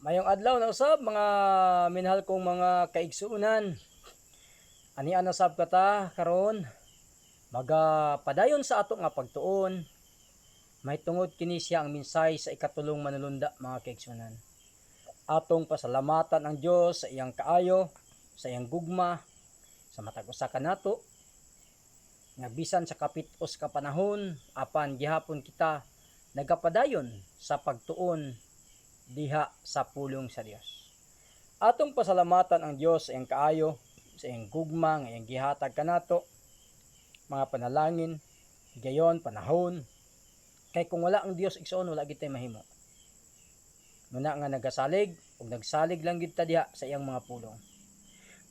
Mayong adlaw na usab mga minahal kong mga kaigsuunan. Ani ana sab kata karon magapadayon sa ato nga pagtuon. May tungod kini siya ang minsay sa ikatulong manulunda mga kaigsuunan. Atong pasalamatan ang Dios sa iyang kaayo, sa iyang gugma, sa matag usa kanato nga bisan sa kapit-os ka panahon apan gihapon kita nagapadayon sa pagtuon diha sa pulong sa Dios. Atong pasalamatan ang Dios sa iyang kaayo, sa iyang gugma nga iyang gihatag kanato, mga panalangin, gayon panahon. Kay kung wala ang Dios igsoon wala gid tay mahimo. Muna nga nagasalig ug nagsalig lang gid ta diha sa iyang mga pulong.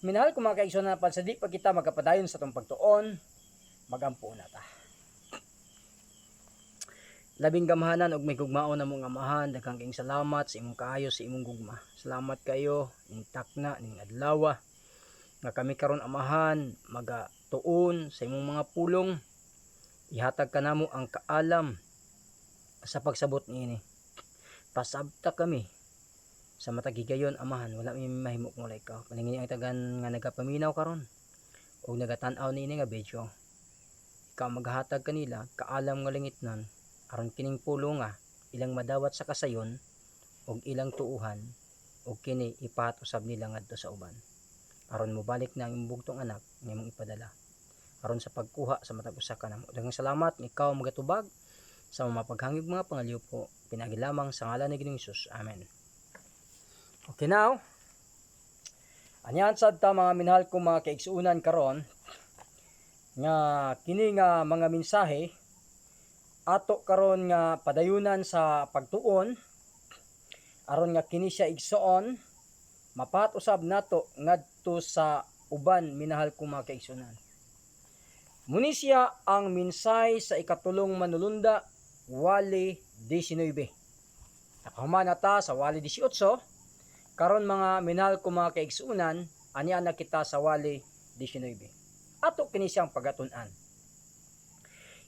Minahal ko mga kaigsoon na sa di pa kita magapadayon sa tong pagtuon, magampo na ta. Labing gamahanan og may gugmaon na mong amahan, daghang kayong salamat sa imong kaayo sa imong gugma. Salamat kayo ning takna ning adlaw nga kami karon amahan magatuon sa imong mga pulong. Ihatag kanamo ang kaalam sa pagsabot niini. Pasabta kami sa matagigayon amahan, wala mi mahimo kung wala ikaw. Paningin ang tagan nga nagapaminaw karon og nagatan-aw niini nga video. Ikaw maghatag kanila kaalam nga langitnan aron kining pulong nga ilang madawat sa kasayon og ilang tuuhan og kini ipatusab nila ngadto sa uban aron mobalik na ang bugtong anak nga imong ipadala aron sa pagkuha sa matag usa ka namo. Daghang salamat nga ikaw magatubag sa mga paghangig mga pangaliw po pinagi lamang sa ngalan ni Ginoong Hesus. Amen. Okay now. Anyan sad ta mga minahal kong mga kaigsuunan karon nga kini nga mga mensahe ato karon nga padayunan sa pagtuon aron nga kini siya igsoon mapat-usab nato ngadto sa uban minahal kong mga kaigsuunan. Muni siya ang minsay sa ikatulong manulunda wali 19. Nakahuman na ta sa wali 18 karon mga minahal kong mga kaigsuunan aniya na kita sa wali 19. Ato kini siyang pagatun-an.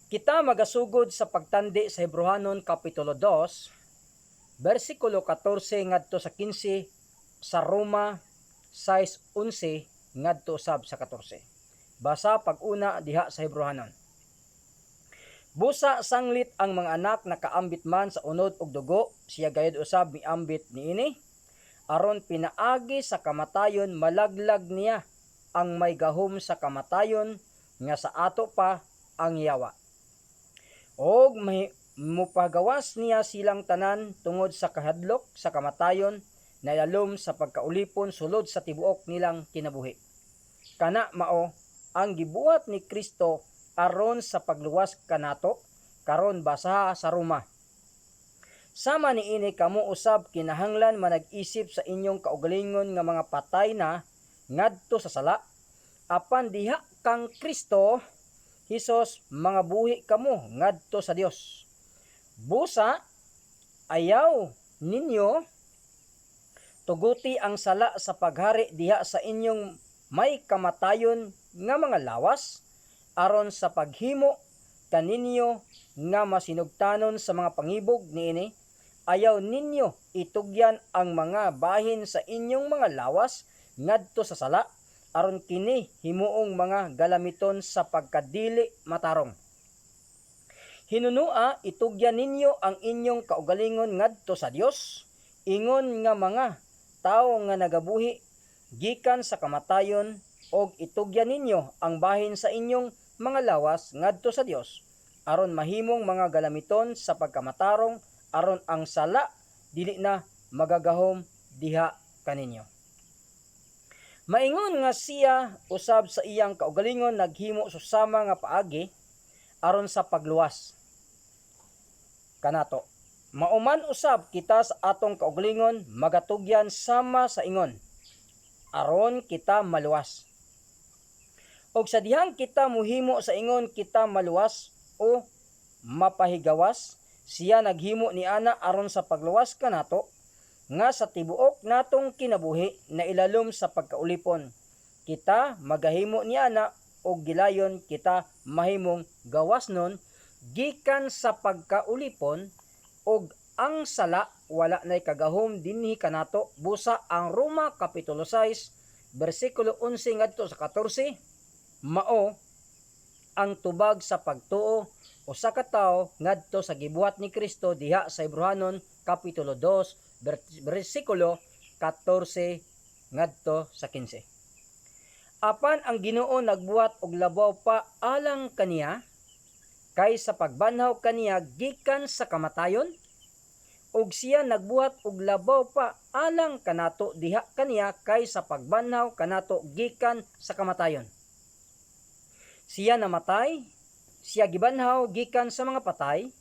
Kita magasugod sa pagtandi sa Hebrehanon Kapitulo 2, versikulo 14 ngadto sa 15, sa Roma 6:11 ngadto sab sa 14. Basa pag-una diha sa Hebrehanon. Busa sanglit ang mga anak nakaambit man sa unod ug dugo, siya gayud usab miambit niini, aron pinaagi sa kamatayon malaglag niya ang may gahom sa kamatayon nga sa ato pa ang yawa. Og mupagawas niya silang tanan tungod sa kahadlok sa kamatayon na ilalom sa pagkaulipon sulod sa tibuok nilang kinabuhi. Kana mao ang gibuhat ni Kristo aron sa pagluwas kanato karon basa sa Roma. Sama niini kamo usab kinahanglan manag-isip sa inyong kaugalingon nga mga patay na ngadto sa sala apan diha kang Kristo Hesus mga buhi kamo ngadto sa Dios. Busa ayaw ninyo tuguti ang sala sa paghari diha sa inyong may kamatayon nga mga lawas aron sa paghimo kaninyo nga masinugtanon sa mga pangibog niini. Ayaw ninyo itugyan ang mga bahin sa inyong mga lawas ngadto sa sala aron kini himuong mga galamiton sa pagkadili matarong. Hinunua itugyan ninyo ang inyong kaugalingon ngadto sa Dios, ingon nga mga tawo nga nagabuhi gikan sa kamatayon, og itugyan ninyo ang bahin sa inyong mga lawas ngadto sa Dios aron mahimong mga galamiton sa pagkamatarong aron ang sala dili na magagahom diha kaninyo. Maingon nga siya usab sa iyang kaugalingon naghimo susama nga paagi aron sa pagluwas kanato. Mauman usab kita sa atong kaugalingon magatugyan sama sa ingon aron kita maluwas. Og sa dihang kita muhimo sa ingon kita maluwas o mapahigawas, siya naghimo ni ana aron sa pagluwas kanato nga sa tibuok natong kinabuhi na ilalom sa pagkaulipon. Kita magahimo ni ana og gilayon kita mahimong gawasnon gikan sa pagkaulipon og ang sala wala nay kagahom dinhi kanato. Busa ang Roma kapitulo 6 bersikulo 11 ngadto sa 14 mao ang tubag sa pagtuo usa ka tawo ngadto sa gibuhat ni Kristo diha sa Hebrehanon kapitulo 2 bersikulo 14 ngadto sa 15. Apan ang Ginoo nagbuhat og labaw pa alang kaniya kay sa pagbanhaw kaniya gikan sa kamatayon, ug siya nagbuhat og labaw pa alang kanato diha kaniya kay sa pagbanhaw kanato gikan sa kamatayon. Siya namatay, siya gibanhaw gikan sa mga patay,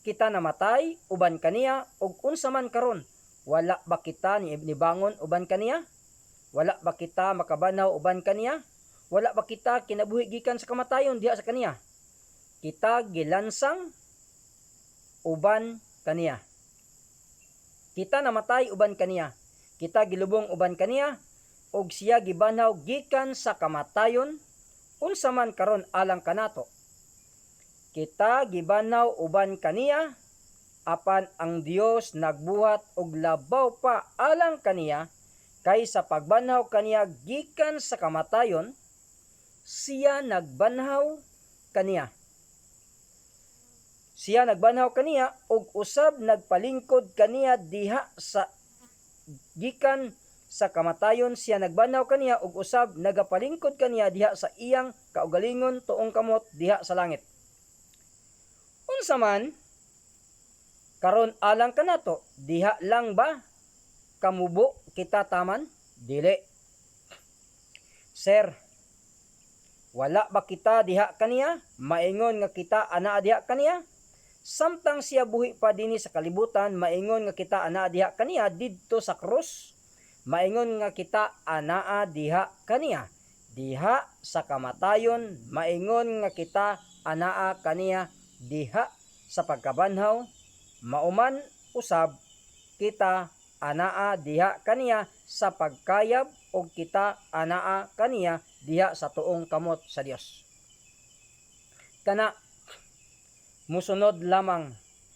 kita namatay uban kaniya, ug unsa man karon wala ba kita nibangon uban kaniya? Wala ba kita makabanhaw uban kaniya? Wala ba kita kinabuhi gikan sa kamatayon diha sa kaniya? Kita gilansang uban kaniya. Kita namatay uban kaniya. Kita gilubong uban kaniya, ug siya gibanhaw gikan sa kamatayon, unsa man karon alang kanato. Kita gibanhaw uban kaniya, apan ang Dios nagbuhat og labaw pa alang kaniya kay sa pagbanhaw kaniya gikan sa kamatayon, siya nagbanhaw kaniya. Siya nagbanhaw kaniya ug usab nagpalingkod kaniya diha sa gikan sa kamatayon, siya nagbanhaw kaniya ug usab nagapalingkod kaniya diha sa iyang kaugalingon tuong kamot diha sa langit. Unsa man karon alang kanato, diha lang ba kamubo kita taman? Dili. Sir, wala ba kita diha kaniya? Maingon nga kita anaa diha kaniya? Samtang siya buhi pa dinhi sa kalibutan, maingon nga kita anaa diha kaniya didto sa krus. Maingon nga kita anaa diha kaniya diha sa kamatayon, maingon nga kita anaa kaniya diha sa pagkabanhaw. Mauman usab kita anaa diha kaniya sa pagkayab, o kita anaa kaniya diha sa tuong kamot sa Dios. Kana musunod lamang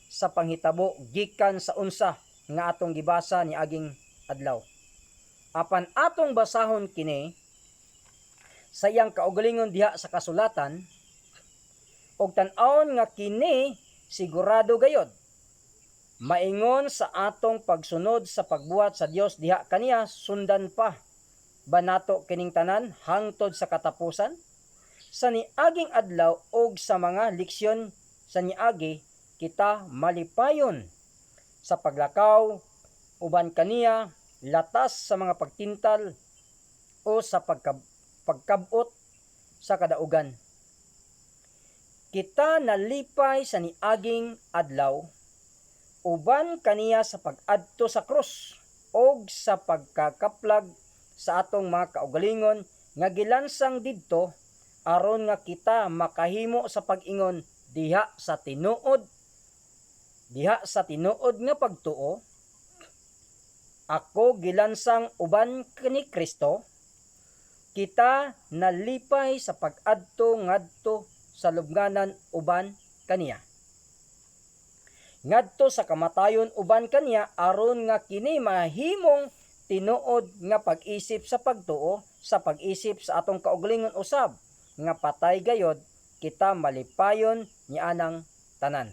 sa panghitabo gikan sa unsa nga atong gibasa ni aging adlaw. Apan atong basahon kini sa iyang kaugalingon diha sa kasulatan, og tan-awon nga kini sigurado gayod maingon sa atong pagsunod sa pagbuhat sa Dios diha kaniya, sundan pa ba nato kining tanan hangtod sa katapusan sa niaging adlaw, og sa mga leksyon sa niagi kita malipayon sa paglakaw uban kaniya, latas sa mga pagtintal o sa pagkabot sa kadaugan. Kita nalipay sa niaging adlaw uban kaniya sa pag-adto sa krus og sa pagkakaplag sa atong mga kaugalingon nga gilansang didto aron nga kita makahimo sa pag-ingon diha sa tinuod nga pagtuo. Ako gilansang uban ni Kristo. Kita nalipay sa pag-adto ngadto sa lubnganan uban kaniya, ngadto sa kamatayon uban kaniya, aron nga kini mahimong tinuod nga pag-isip sa pagtuo, sa pag-isip sa atong kaugalingon usab nga patay gayod kita malipayon ni anang tanan.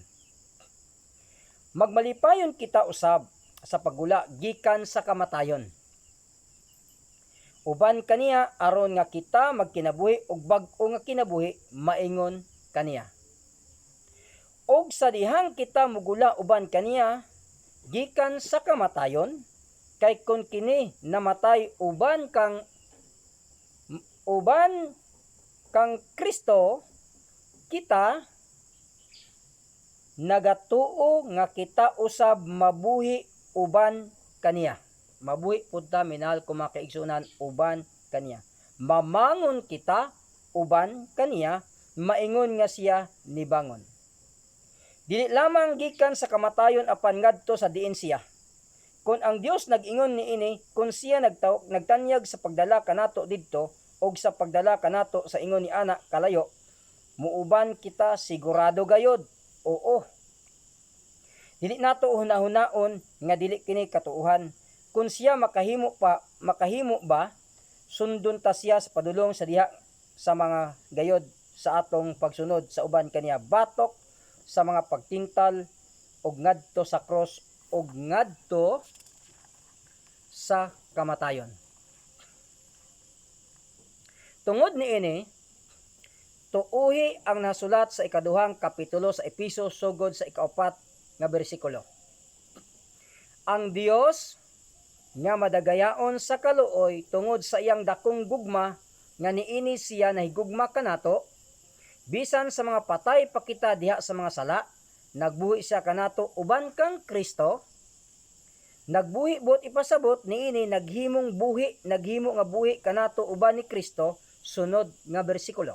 Magmalipayon kita usab sa pagula gikan sa kamatayon uban kaniya, aron nga kita magkinabuhi og bag-o nga kinabuhi, maingon kaniya. Og sa dihang kita mugula uban kaniya gikan sa kamatayon, kay kun kini namatay uban kang Kristo, kita nagatuo nga kita usab mabuhi uban kaniya. Mabuhi pud ta, minahal ko mga kaigsunan, uban kaniya. Mamangon kita uban kaniya, maingon nga siya nibangon. Dili lamang gikan sa kamatayon apan ngadto sa diin siya. Kung ang Dios nag-ingon niini, kung siya nagtanyag sa pagdala kanato didto og sa pagdala kanato sa ingon ni ana kalayo, muuban kita sigurado gayod. Oo. Dili nato hunahunaon nga dili kini katuohan. Kung siya makahimo ba, sundon ta siya sa padulong sa diha sa mga gayod sa atong pagsunod sa uban kaniya, batok sa mga pagtintal og ngadto sa cross og ngadto sa kamatayon. Tungod niini, tuuhi ang nasulat sa ikaduhang kapitulo sa Episo sugod sa ikaapat nga bersikulo. Ang Dios nga madagayaon sa kaluoy tungod sa iyang dakong gugma nga niini siya nahigugma kanato, bisan sa mga patay pa kita diha sa mga sala, nagbuhi siya kanato uban kang Kristo. Nagbuhi bot ipasabot niini naghimo nga buhi kanato uban ni Kristo, sunod nga bersikulo.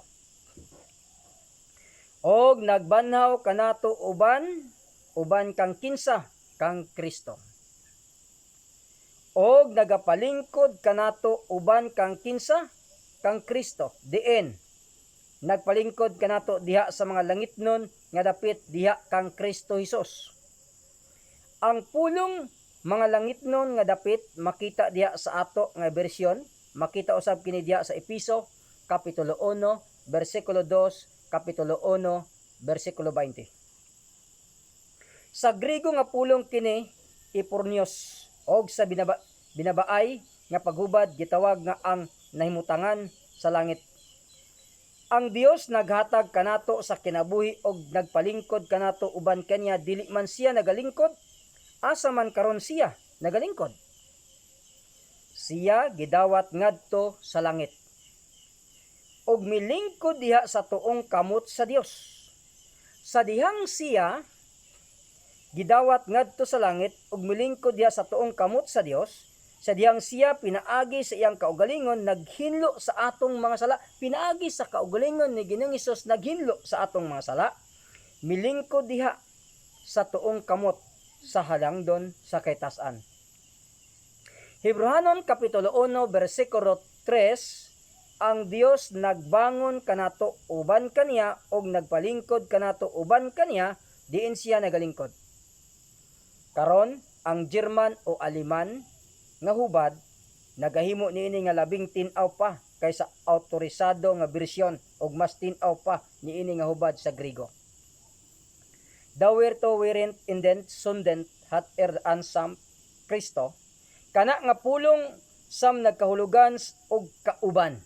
Og nagbanhaw kanato uban kang kinsa kang Kristo. Og nagapalingkod kanato uban kang kinsa kang Kristo, diin nagpalingkod kanato diha sa mga langitnon nga dapit diha kang Kristo Hesus. Ang pulong mga langitnon nga dapit makita diha sa ato nga bersyon, makita usab kini diha sa Episo kapitulo 1 bersikulo 2, kapitulo 1 bersikulo 20. Sa Griego nga pulong kini Ipornios, og sa binabaay nga paghubad gitawag nga ang nahimutangan sa langit. Ang Dios naghatag kanato sa kinabuhi og nagpalingkod kanato uban kaniya, dili man siya nagalingkod, asa man karon siya nagalingkod. Siya gidawat ngadto sa langit og milingkod diha sa tuong kamot sa Dios. Sa dihang siya gidawat ngadto sa langit ug milingkod diha sa tuong kamot sa Dios, sa dihang siya pinaagi sa iyang kaugalingon naghinlo sa atong mga sala, pinaagi sa kaugalingon ni Ginoong Hesus naghinlo sa atong mga sala, milingkod diha sa tuong kamot sa halangdon sa kaytas-an. Hebrehanon kapitulo 1 bersikulo 3, ang Dios nagbangon kanato uban kaniya og nagpalingkod kanato uban kaniya, diin siya nagalingkod. Karon ang German o Aleman nga hubad nagahimo niini nga labing tin-aw pa kaysa autorisado nga bersyon og mas tin-aw pa niini nga hubad sa Griego. Dauer to wirent indent sundent hat ansam Kristo, kana nga pulong sam nagkahulugan og kauban.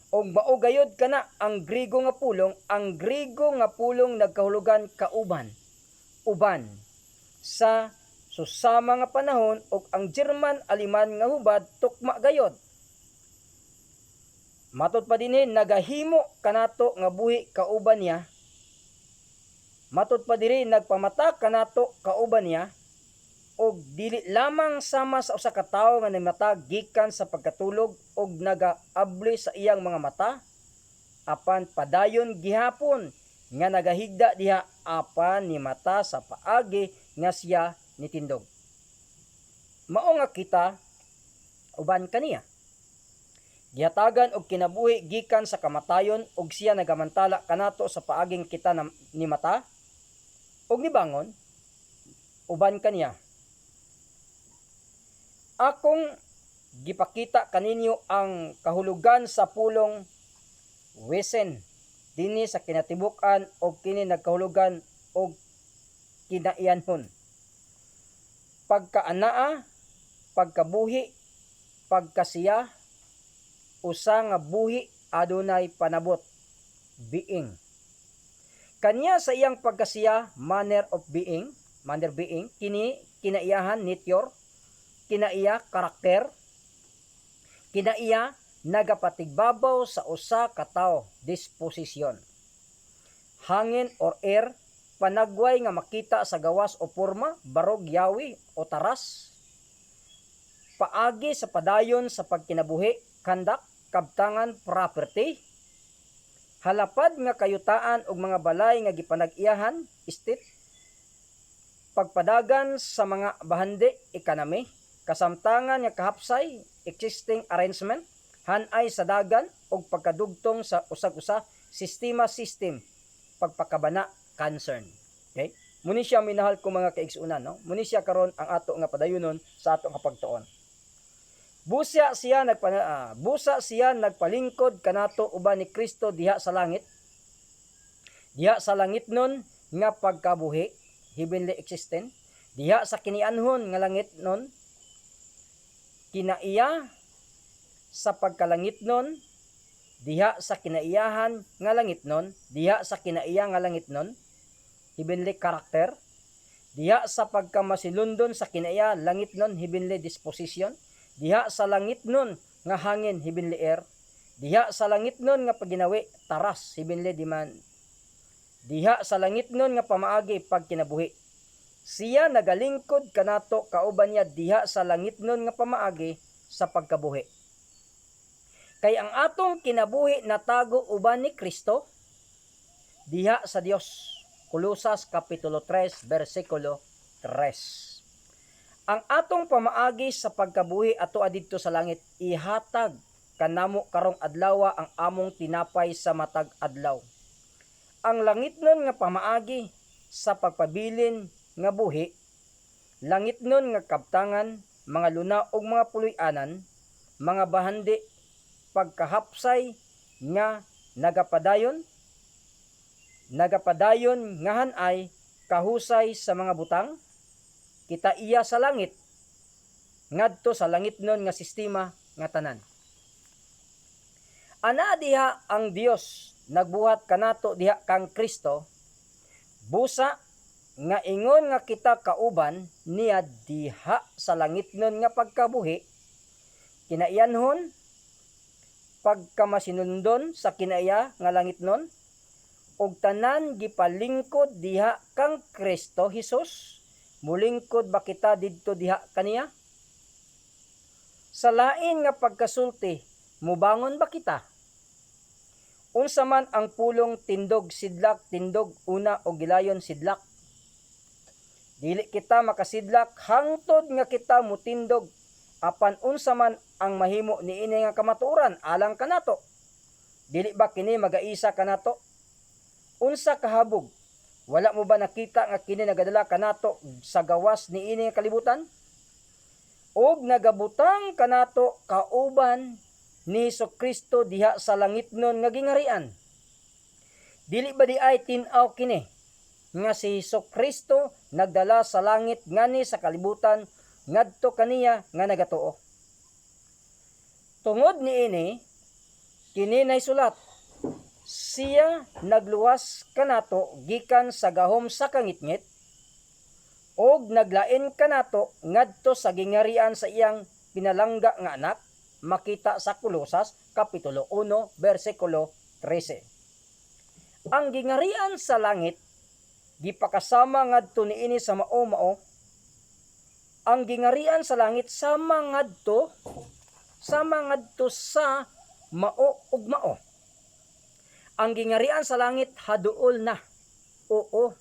Og mao gayud kana ang Griego nga pulong, ang Griego nga pulong nagkahulugan kauban, uban sa susama nga panahon, og ang German Aleman nga hubad tukma gayod. Matod pa dinhi nagahimo kanato nga buhi kauban niya. Matod pa diri nagpamata kanato kauban niya, og dili lamang sama sa usa ka tawo nga namata gikan sa pagkatulog og nagaabli sa iyang mga mata, apan padayon gihapon nga nagahigda diha apan ni mata sa paagi nga siya nitindog. Mao nga kita uban kaniya gihatagan og kinabuhi gikan sa kamatayon, og siya nagamantala kanato sa paaging kita ni mata og nibangon uban kaniya. Akong gipakita kaninyo ang kahulugan sa pulong wesen dinhi sa kinatibuk-an og kini nagkahulugan og kinaiyanhon. Pagkaanaa, pagkabuhi, pagkasiya, usa nga buhi adunay panabot, being. Kaniya sa iyang pagkasiya, manner being, kini kinaiyahan, nature, kinaiya, karakter, kinaiya, nagapatigbabaw sa usa ka tawo, disposisyon. Hangin or air, panagway nga makita sa gawas o porma, barog, yawi o taras. Paagi sa padayon sa pagkinabuhi, kandak, kabtangan, property. Halapad nga kayutaan og mga balay nga gipanag-iyahan, estate. Pagpadagan sa mga bahandi, economy. Kasamtangan nga kahapsay, existing arrangement. Hanay sa dagan og pagkadugtong sa usag-usa, system, pagpakabana, concern. Okay? Muni siya minahal ko mga kaigsunan, no? Muni siya karon ang ato nga padayonon sa ato nga pagtuon. Busa siya nagpalingkod kanato uban ni Kristo diha sa langit. Diha sa langit nun nga pagkabuhi, heavenly existence. Diha sa kinianhon nga langit nun, kinaiya sa pagkalangit nun, diha sa kinaiyahan nga langit nun, diha sa kinaiya nga langit nun, heavenly character, diha sa pagkamasilundon sa kinaiya langit nun, heavenly disposition, diha sa langit nun nga hangin, heavenly air, diha sa langit nun nga paginawi, taras, heavenly demand, diha sa langit nun nga pamaagi pagkinabuhi. Siya nagalingkod kanato kauban niya diha sa langit nun nga pamaagi sa pagkabuhi. Kay ang atong kinabuhi natago uban ni Kristo diha sa Dios. Kolosas kapitulo 3 bersikulo 3. Ang atong pamaagi sa pagkabuhi ato adidto sa langit ihatag kanamo karong adlaw ang among tinapay sa matag adlaw. Ang langit nun nga pamaagi sa pagpabilin nga buhi, langit nun nga kabtangan, mga luna ug mga puloy-anan, mga bahandi, pagkahapsay nga nagapadayon nga hanay kahusay sa mga butang, kita iya sa langit, ngadto sa langit nun nga sistema nga tanan. Ana diha ang Dios nagbuhat kanato diha kang Kristo, busa nga ingon nga kita kauban niya diha sa langit nun nga pagkabuhi, kinaiyanhon, pagkamasinundon sa kinaiya nga langit nun, og tanan gipalingkod diha kang Kristo Hesus. Mulingkod ba kita didto diha kaniya? Sa lain nga pagkasulti, mubangon ba kita? Unsa man ang pulong tindog sidlak, tindog una o gilayon sidlak. Dili kita makasidlak hangtod nga kita mutindog apan unsa man ang mahimo niini nga kamatuoran alang kanato. Dili ba kini magaisa kanato? Unsa kahabog? Wala mo ba nakita nga kini nagadala kanato sa gawas niini nga kalibutan? Og nagabutang kanato kauban ni Jesucristo diha sa langit nun nga gingarian. Dili ba di ay tin-aw kini nga si Jesucristo nagdala sa langit ngani sa kalibutan ngadto kaniya nga nagatuo. Tungod niini kini naisulat, siya nagluwas kanato gikan sa gahom sa kangitngit og naglain kanato ngadto sa gingarian sa iyang pinalangga nga anak, makita sa Kolosas kapitulo 1 bersikulo 13. Ang gingarian sa langit gipakasama ngadto niini sa mao-mao. Ang gingarian sa langit sama ngadto sa mao ug mao. Ang gingarian sa langit haduol na. Oo.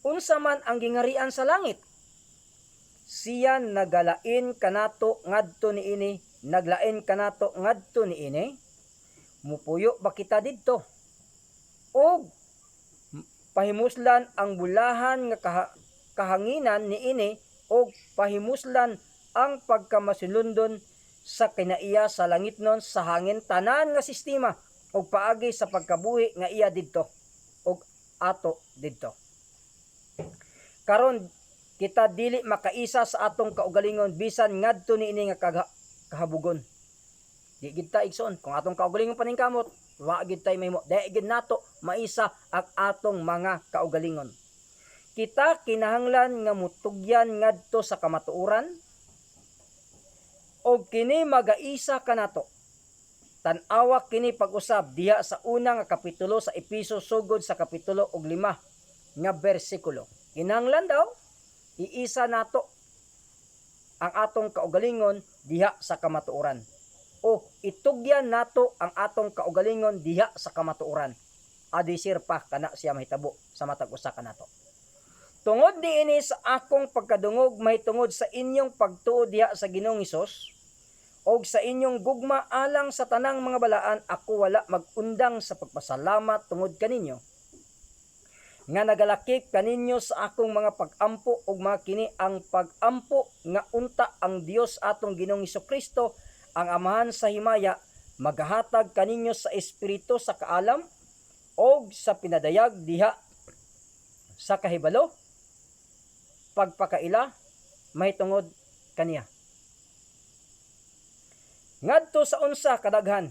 Unsa man ang gingarian sa langit? Siya nagalain kanato ngadto niini, naglain kanato ngadto niini. Mupuyo ba kita didto? Og pahimuslan ang bulahan nga kahanginan niini og pahimuslan ang pagkamasilundon sa kinaiya sa langit nun sa hangin tanan nga sistema og paagi sa pagkabuhi nga iya didto og ato didto. Karon kita dili makaisa sa atong kaugalingon bisan ngadto niini nga kahabugon. Di gid ta igsoon kung atong kaugalingon paningkamot, wa gid tay mahimo. Di gid nato maisa ang atong mga kaugalingon. Kita kinahanglan nga mutugyan ngadto sa kamatuoran og kini magaisa kanato. Tan-awa kini pag-usab diha sa una nga kapitulo sa Episo sugod sa kapitulo og 5 nga bersikulo. Kinahanglan daw iisa nato ang atong kaugalingon diha sa kamatuoran. O itugyan nato ang atong kaugalingon diha sa kamatuoran. Adisir pa kana siya mahitabo sa matag usa kanato. Tungod diini sa akong pagkadungog mahitungod sa inyong pagtuo diha sa Ginoong Hesus og sa inyong gugma alang sa tanang mga balaan, ako wala magundang sa pagpasalamat tungod kaninyo. nga nagalakip kaninyo sa akong mga pag-ampo ug makini ang pag-ampo nga unta ang Dios atong Ginoong Hesukristo ang Amahan sa himaya magahatag kaninyo sa espiritu sa kaalam o sa pinadayag diha sa kahibalo pagpakaila mahitungod kaniya. Ngadto sa unsa kadaghan,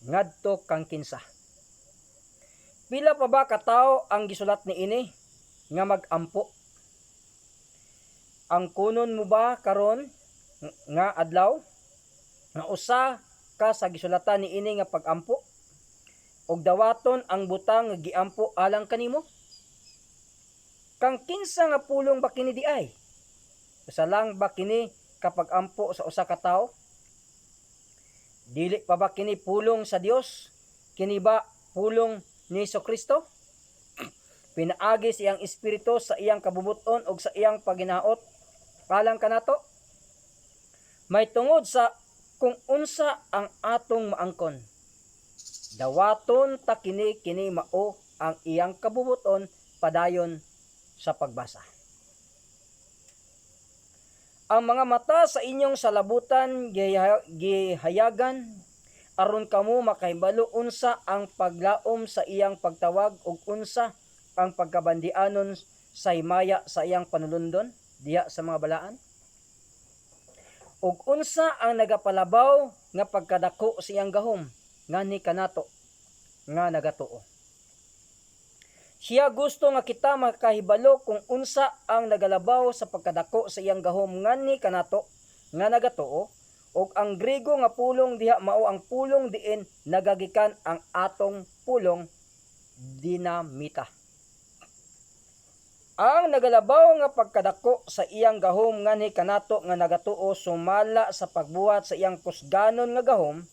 ngadto kang kinsa. Pila pa ba katawo ang gisulat ni ini nga mag-ampo? Ang kunon mo ba karon nga adlaw nga usa ka sa gisulatan ni ini nga pag-ampo og dawaton ang butang nga giampo alang kanimo? Kang kinsa nga pulong ba kini di ay? Usa lang ba kini kapag ampo sa usa ka tawo? Dili pa ba kini pulong sa Dios? Kini ba pulong ni Hesukristo? Pinaagi sa iyang espiritu sa iyang kabubuton ug sa iyang paginaot alang kanato. May tungod sa kung unsa ang atong maangkon. Dawaton ta kini mao ang iyang kabubuton padayon sa pagbasa. Ang mga mata sa inyong salabutan gihayagan aron kamo makahibalo unsa ang paglaom sa iyang pagtawag ug unsa ang pagkabandianon sa himaya sa iyang panulundon diha sa mga balaan. Ug unsa ang nagapalabaw nga pagkadako sa iyang gahom ngani kanato nga nagatuo. Siya gusto nga kita makahibalo kung unsa ang nagalabaw sa pagkadako sa iyang gahom ngani kanato nga nagatuo ug ang Griego nga pulong diha mao ang pulong diin nagagikan ang atong pulong dinamita. Ang nagalabaw nga pagkadako sa iyang gahom ngani kanato nga nagatuo sumala sa pagbuhat sa iyang kusganon nga gahom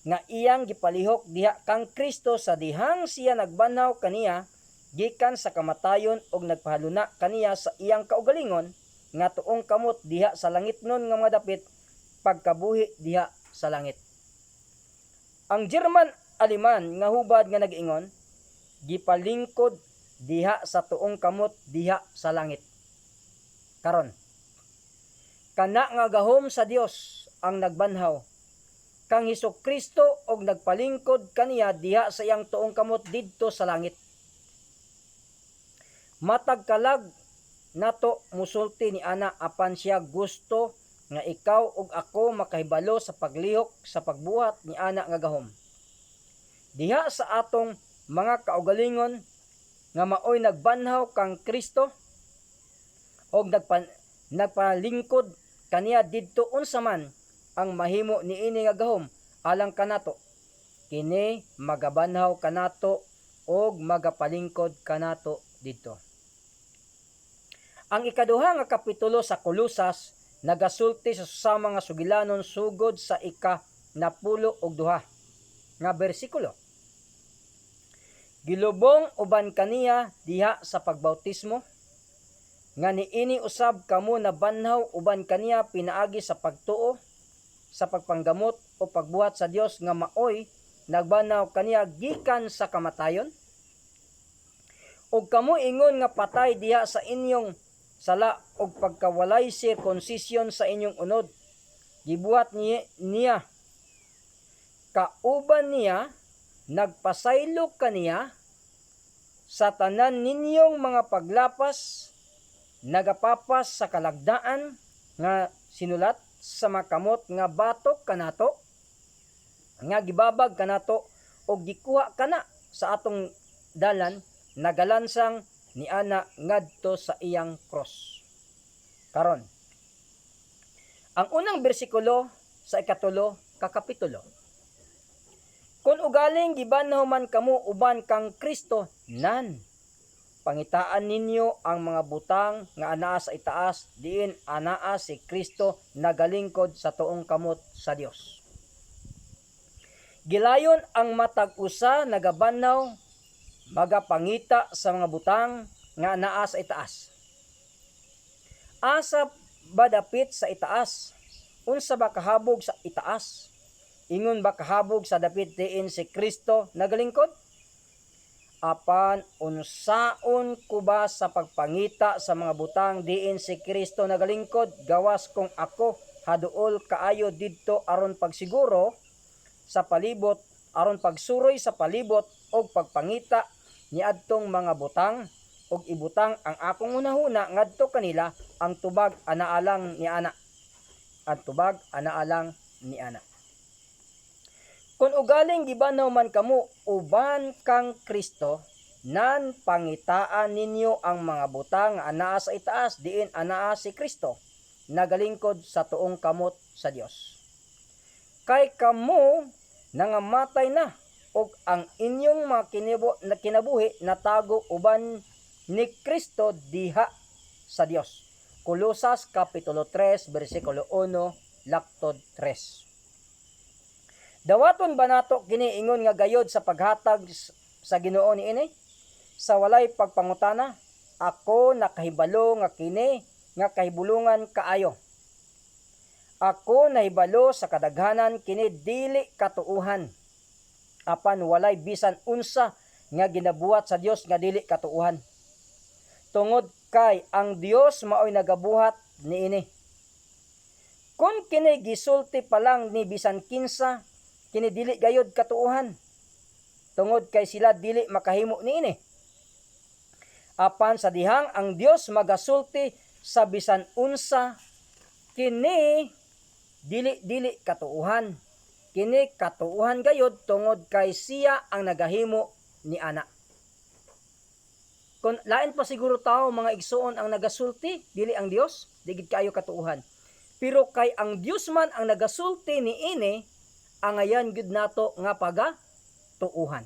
nga iyang gipalihok diha kang Kristo sa dihang siya nagbanhaw kaniya gikan sa kamatayon ug nagpahaluna kaniya sa iyang kaugalingon nga tuong kamot diha sa langitnon nga mga dapit pagkabuhi diha sa langit. Ang German Aleman nga hubad nga nag-ingon gipalingkod diha sa tuong kamot diha sa langit. Karon kana nga gahom sa Dios ang nagbanhaw kang Hesukristo og nagpalingkod kaniya diha sa iyang tuong kamot didto sa langit. Matag kalag nato musulti ni ana apan siya gusto nga ikaw ug ako makahibalo sa paglihok sa pagbuhat ni ana nga gahom. Diha sa atong mga kaugalingon nga maoy nagbanhaw kang Kristo og nagpalingkod kaniya didto unsa man ang mahimo niini nga gahom alang kanato. Kini magabanhaw kanato og magapalingkod kanato didto. Ang ikaduha nga kapitulo sa Kolosas nagasulti sa mga sugilanon sugod sa ika-12 nga bersikulo. Gilubong uban kaniya diha sa pagbautismo nga niini usab kamo nabanhaw uban kaniya pinaagi sa pagtuo sa pagpanggamot o pagbuhat sa Dios nga maoy nagbanhaw kaniya gikan sa kamatayon. Ug kamo ingon nga patay diha sa inyong sala og pagkawalay circumcision sa inyong unod. Gibuhat niya kauban niya nagpasaylo kaniya sa tanan ninyong mga paglapas nagapapas sa kalagdaan nga sinulat sa makamot nga batok kanato nga gibabag kanato og gikuha kana sa atong dalan nagalansang ni ana ngadto sa iyang cross. Karon ang unang bersikulo sa ikatulo ka kapitulo. Kung ugaling gibanhaw man kamo uban kang Kristo nan pangitaan ninyo ang mga butang nga anaa sa itaas diin anaa si Kristo nagalingkod sa tuong kamot sa Dios. Gilayon ang matag usa nagabanhaw magapangita sa mga butang nga anaa sa itaas. Asa ba dapit sa itaas? Unsa ba kahabog sa itaas? Ingon ba kahabog sa dapit diin si Kristo nagalingkod? apan unsaon ko ba sa pagpangita sa mga butang diin si Kristo nagalingkod, gawas kung ako haduol kaayo didto aron pagsiguro sa palibot, aron pagsuroy sa palibot og pagpangita niadtong mga butang og ibutang ang akong hunahuna ngadto kanila ang tubag anaalang ni ana. Ang tubag anaalang ni ana. Kung ugaling gibanaw man kamo uban kang Kristo, nan pangitaan ninyo ang mga butang nga anaa sa itaas diin anaa si Kristo nagalingkod sa tuong kamot sa Dios. Kay kamo nangamatay na og ang inyong mga kinabuhi natago uban ni Kristo diha sa Dios. Kolosas kapitulo 3 bersikulo 1 laktod 3. Dawaton ba nato kini ingon nga gayod sa paghatag sa Ginoo niini? Sa walay pagpangutana, ako nakahibalo nga kini nga kahibulungan kaayo. Ako nahibalo sa kadaghanan kini dili katuuhan. Apan walay bisan unsa nga ginabuhat sa Dios nga dili katuuhan. Tungod kay ang Dios maoy nagabuhat niini. Kung kini gisulti pa lang ni bisan kinsa, kini dili gayod katuuhan. Tungod kay sila dili makahimo niini. Apan sa dihang ang Dios magasulti sa bisan unsa, kini dili katuuhan. Kini katuuhan gayod tungod kay siya ang nagahimo ni ana. Kung lain pa siguro tao mga igsoon ang nagasulti, dili ang Dios, digid kayo katuuhan. Pero kay ang Dios man ang nagasulti niini, ang ayan gud nato nga pagatuuhan.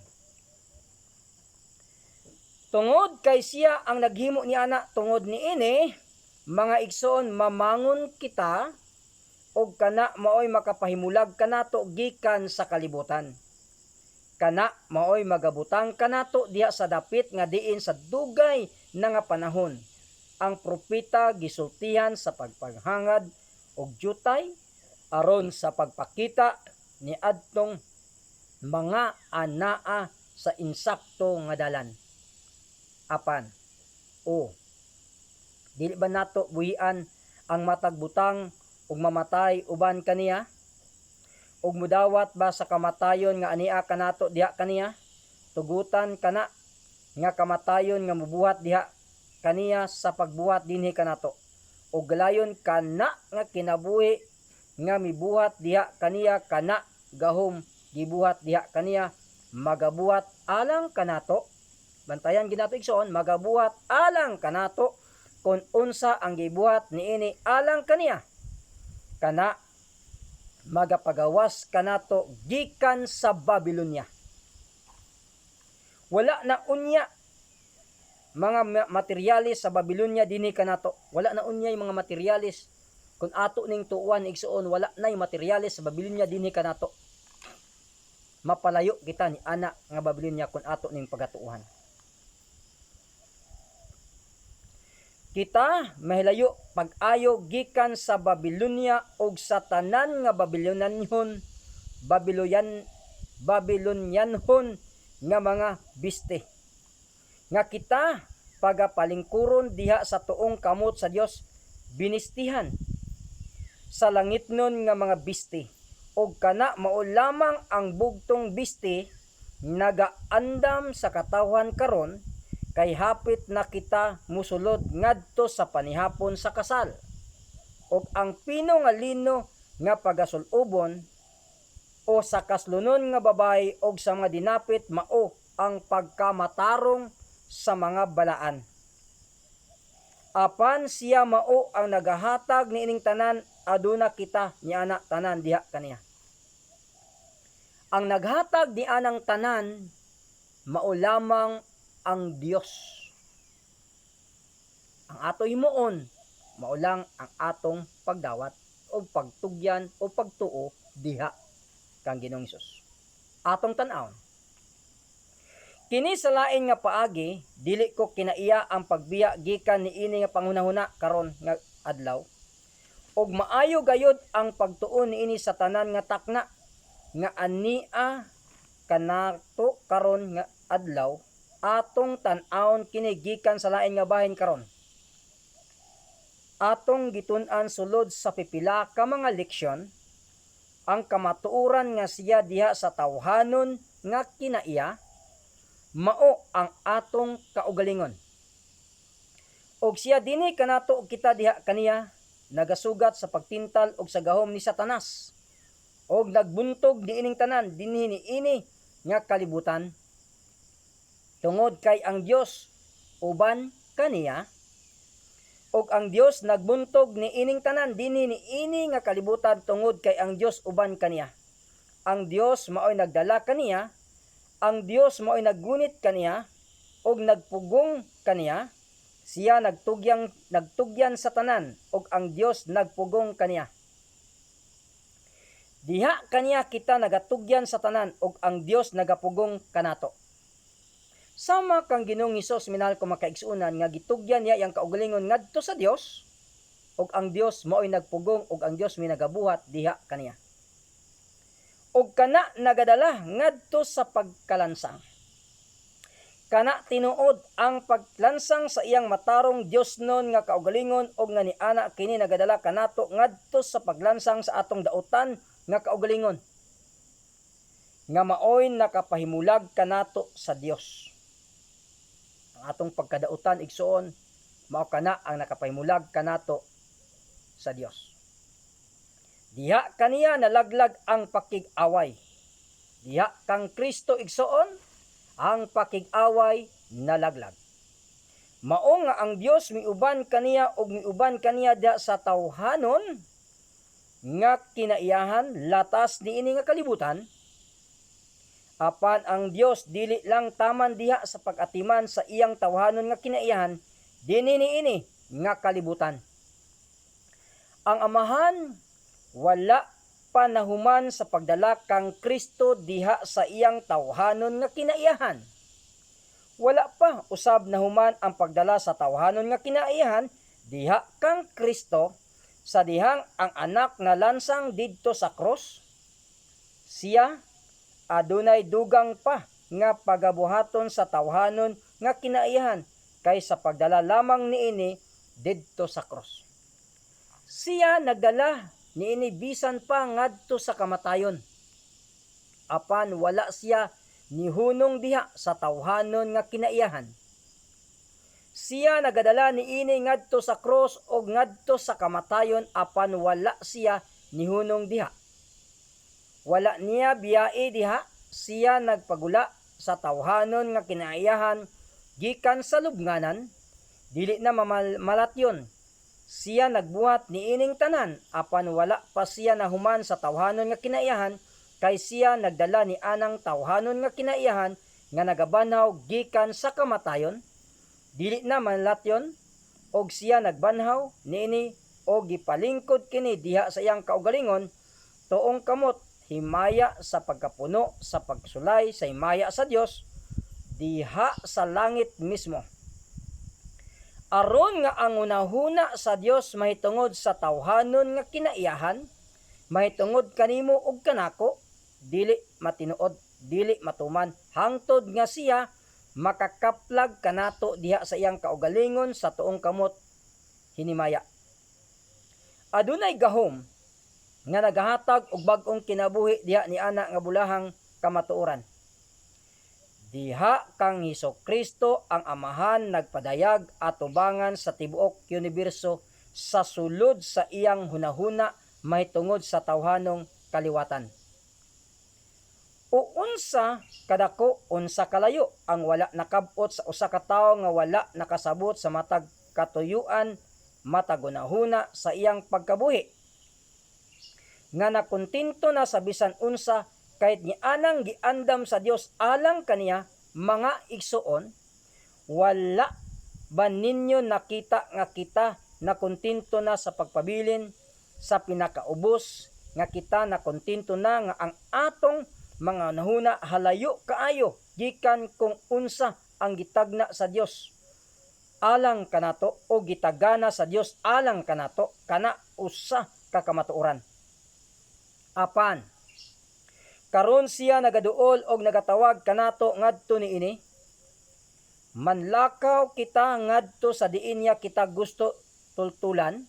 Tungod kay siya ang naghimo ni ana, tungod niini mga igsoon mamangon kita og kana maoy makapahimulag kanato gikan sa kalibutan. Kana maoy magabutang kanato diha sa dapit nga diin sa dugay na nga panahon. Ang propeta gisultihan sa pagpaghangad og jutay aron sa pagpakita ni adtong mga anaa sa insakto nga dalan. Apan dili ba nato buhian ang matag butang ug mamatay uban kaniya? Ug mudawat ba sa kamatayon nga ania kanato diha kaniya? Tugutan kana nga kamatayon nga mubuhat diha kaniya sa pagbuhat dinhi kanato. Ug galayon kana nga kinabuhi nga mibuhat diha kaniya kana gahom gibuhat diha kaniya magabuhat alang kanato. Bantayan ginato igsoon, magabuhat alang kanato kun unsa ang gibuhat niini alang kaniya. Kana magapagawas kanato gikan sa Babilonia. Wala na unya mga materialis sa Babilonia dinhi kanato. Wala na unya yung mga materialis kun ato ning tuwan igsuon, wala na yung materialis sa Babilonia dinhi kanato. Mapalayo kita ni ana nga Babilonia kun ato ning pagatuuhan. Kita mahilayo pag-ayo gikan sa Babilonia ug sa tanan nga Babilonianhon nga mga biste. Nga kita pagapalingkuron diha sa tuong kamot sa Dios binistihan sa langitnon nga mga biste. Og kana mao lamang ang bugtong biste nagaandam sa katawhan karon, kay hapit na kita musulod ngadto sa panihapon sa kasal. Og ang pino nga lino nga pagasulubon o sa kaslunon nga babae og sa mga dinapit mao ang pagkamatarong sa mga balaan. Apan siya mao ang nagahatag niining tanan, aduna kita ni ana tanan diha kaniya. Ang naghatag ni anang tanan mao lamang ang Dios. Ang ato himuon mao lang ang atong pagdawat o pagtugyan o pagtuo diha kang Ginoong Hesus. Atong tan-awon. Kini sa lain nga paagi, dili ko kinaiya ang pagbiya gikan niini nga panghunahuna karon nga adlaw. Og maayo gayod ang pagtuo niini sa tanan nga takna nga ania kanato karon nga adlaw atong tan-awon kini gikan sa lain nga bahin karon. Atong gitun-an sulod sa pipila ka mga leksyon ang kamatuoran nga siya diha sa tawhanon nga kinaiya mao ang atong kaugalingon. Og siya dinhi kanato og kita diha kaniya nagasugat sa pagtintal og sa gahom ni Satanas og nagbuntog niining tanan dinhi niini nga kalibutan tungod kay ang Dios uban kaniya og ang Dios nagbuntog niining tanan dinhi niini nga kalibutan tungod kay ang Dios uban kaniya. Ang Dios maoy nagdala kaniya, ang Dios maoy naggunit kaniya og nagpugong kaniya. Siya nagtugyan sa tanan og ang Dios nagpugong kaniya. Diha kaniya kita nagatugyan sa tanan og ang Dios nagapugong kanato. Sama kang Ginoong Hesus minahal ko makaigsunan nga gitugyan niya yang kaugalingon ngadto sa Dios og ang Dios maoy nagpugong og ang Dios may nagabuhat diha kaniya. Og kana nagadala ngadto sa pagkalansang. Kana tinuod ang paglansang sa iyang matarong Dios non nga kaugalingon og nga niana kini nagadala kanato ngadto sa paglansang sa atong dautan nga kaugalingon nga maoy nakapahimulag kanato sa Dios. Ang atong pagkadautan igsuon mao kana ang nakapahimulag kanato sa Dios. Diha kaniya nalaglag ang pakig-away. Diha kang Kristo igsuon ang pakig-away nalaglag. Mao nga ang Dios miuban kaniya og miuban kaniya diha sa tawhanon nga kinaiyahan latas niini nga kalibutan. Apan ang Dios dili lang taman diha sa pag-atiman sa iyang tawhanon nga kinaiyahan dinhi niini nga kalibutan. Ang Amahan wala panahuman sa pagdala kang Kristo diha sa iyang tawhanon nga kinaiyahan. Wala pa usab nahuman ang pagdala sa tawhanon nga kinaiyahan diha kang Kristo sa dihang ang anak na lansang didto sa krus. Siya adunay dugang pa nga pagabuhaton sa tawhanon nga kinaiyahan kaysa pagdala lamang niini didto sa krus. Siya nagdala niini bisan pa ngadto sa kamatayon. Apan wala siya nihunong diha sa tawhanon nga kinaiyahan. Siya nagadala niini ngadto sa cross og ngadto sa kamatayon apan wala siya nihunong diha. Wala niya biyae diha, siya nagpagula sa tawhanon nga kinaiyahan gikan sa lubnganan, dili na malatyon. Siya nagbuhat niining tanan apan wala pa siya nahuman sa tawhanon nga kinaiyahan kay siya nagdala ni anang tawhanon nga kinaiyahan nga nagabanhaw gikan sa kamatayon, dili na malatyon og siya nagbanhaw niini og gipalingkod kini diha sa iyang kaugalingon tuong kamot himaya sa pagkapuno sa pagsulay sa himaya sa Dios diha sa langit mismo. Aron nga ang unahuna sa Dios mahitungod sa tawhanon nga kinaiyahan, mahitungod kanimo ug kanako, dili matinuod, dili matuman, hangtod nga siya makakaplag kanato diha sa iyang kaugalingon sa tuong kamot hinimaya. Adunay gahom nga nagahatag og bag-ong kinabuhi diha ni ana nga bulahang kamatuoran. Diha kang Hesukristo ang Amahan nagpadayag atubangan sa tibuok universo sa sulod sa iyang hunahuna mahitungod sa tawhanong kaliwatan. O unsa kadako unsa kalayo ang wala nakabot sa usa ka tawo nga wala nakasabot sa matag katuyuan matag hunahuna sa iyang pagkabuhi nga nakontinto na sa bisan unsa kahit ni anang giandam sa Dios alang kaniya mga igsuon. Wala ba ninyo nakita nga kita nakontinto na sa pagpabilin sa pinakaubos nga kita nakontinto na nga ang atong mga nahuna halayo kaayo gikan kung unsa ang gitagna sa Dios alang kanato o gitagana sa Dios alang kanato kana usa ka kamatuoran. Apan karon siya nagaduol og nagatawag kanato ngadto niini manlakaw kita ngadto sa diin niya kita gusto tultulan.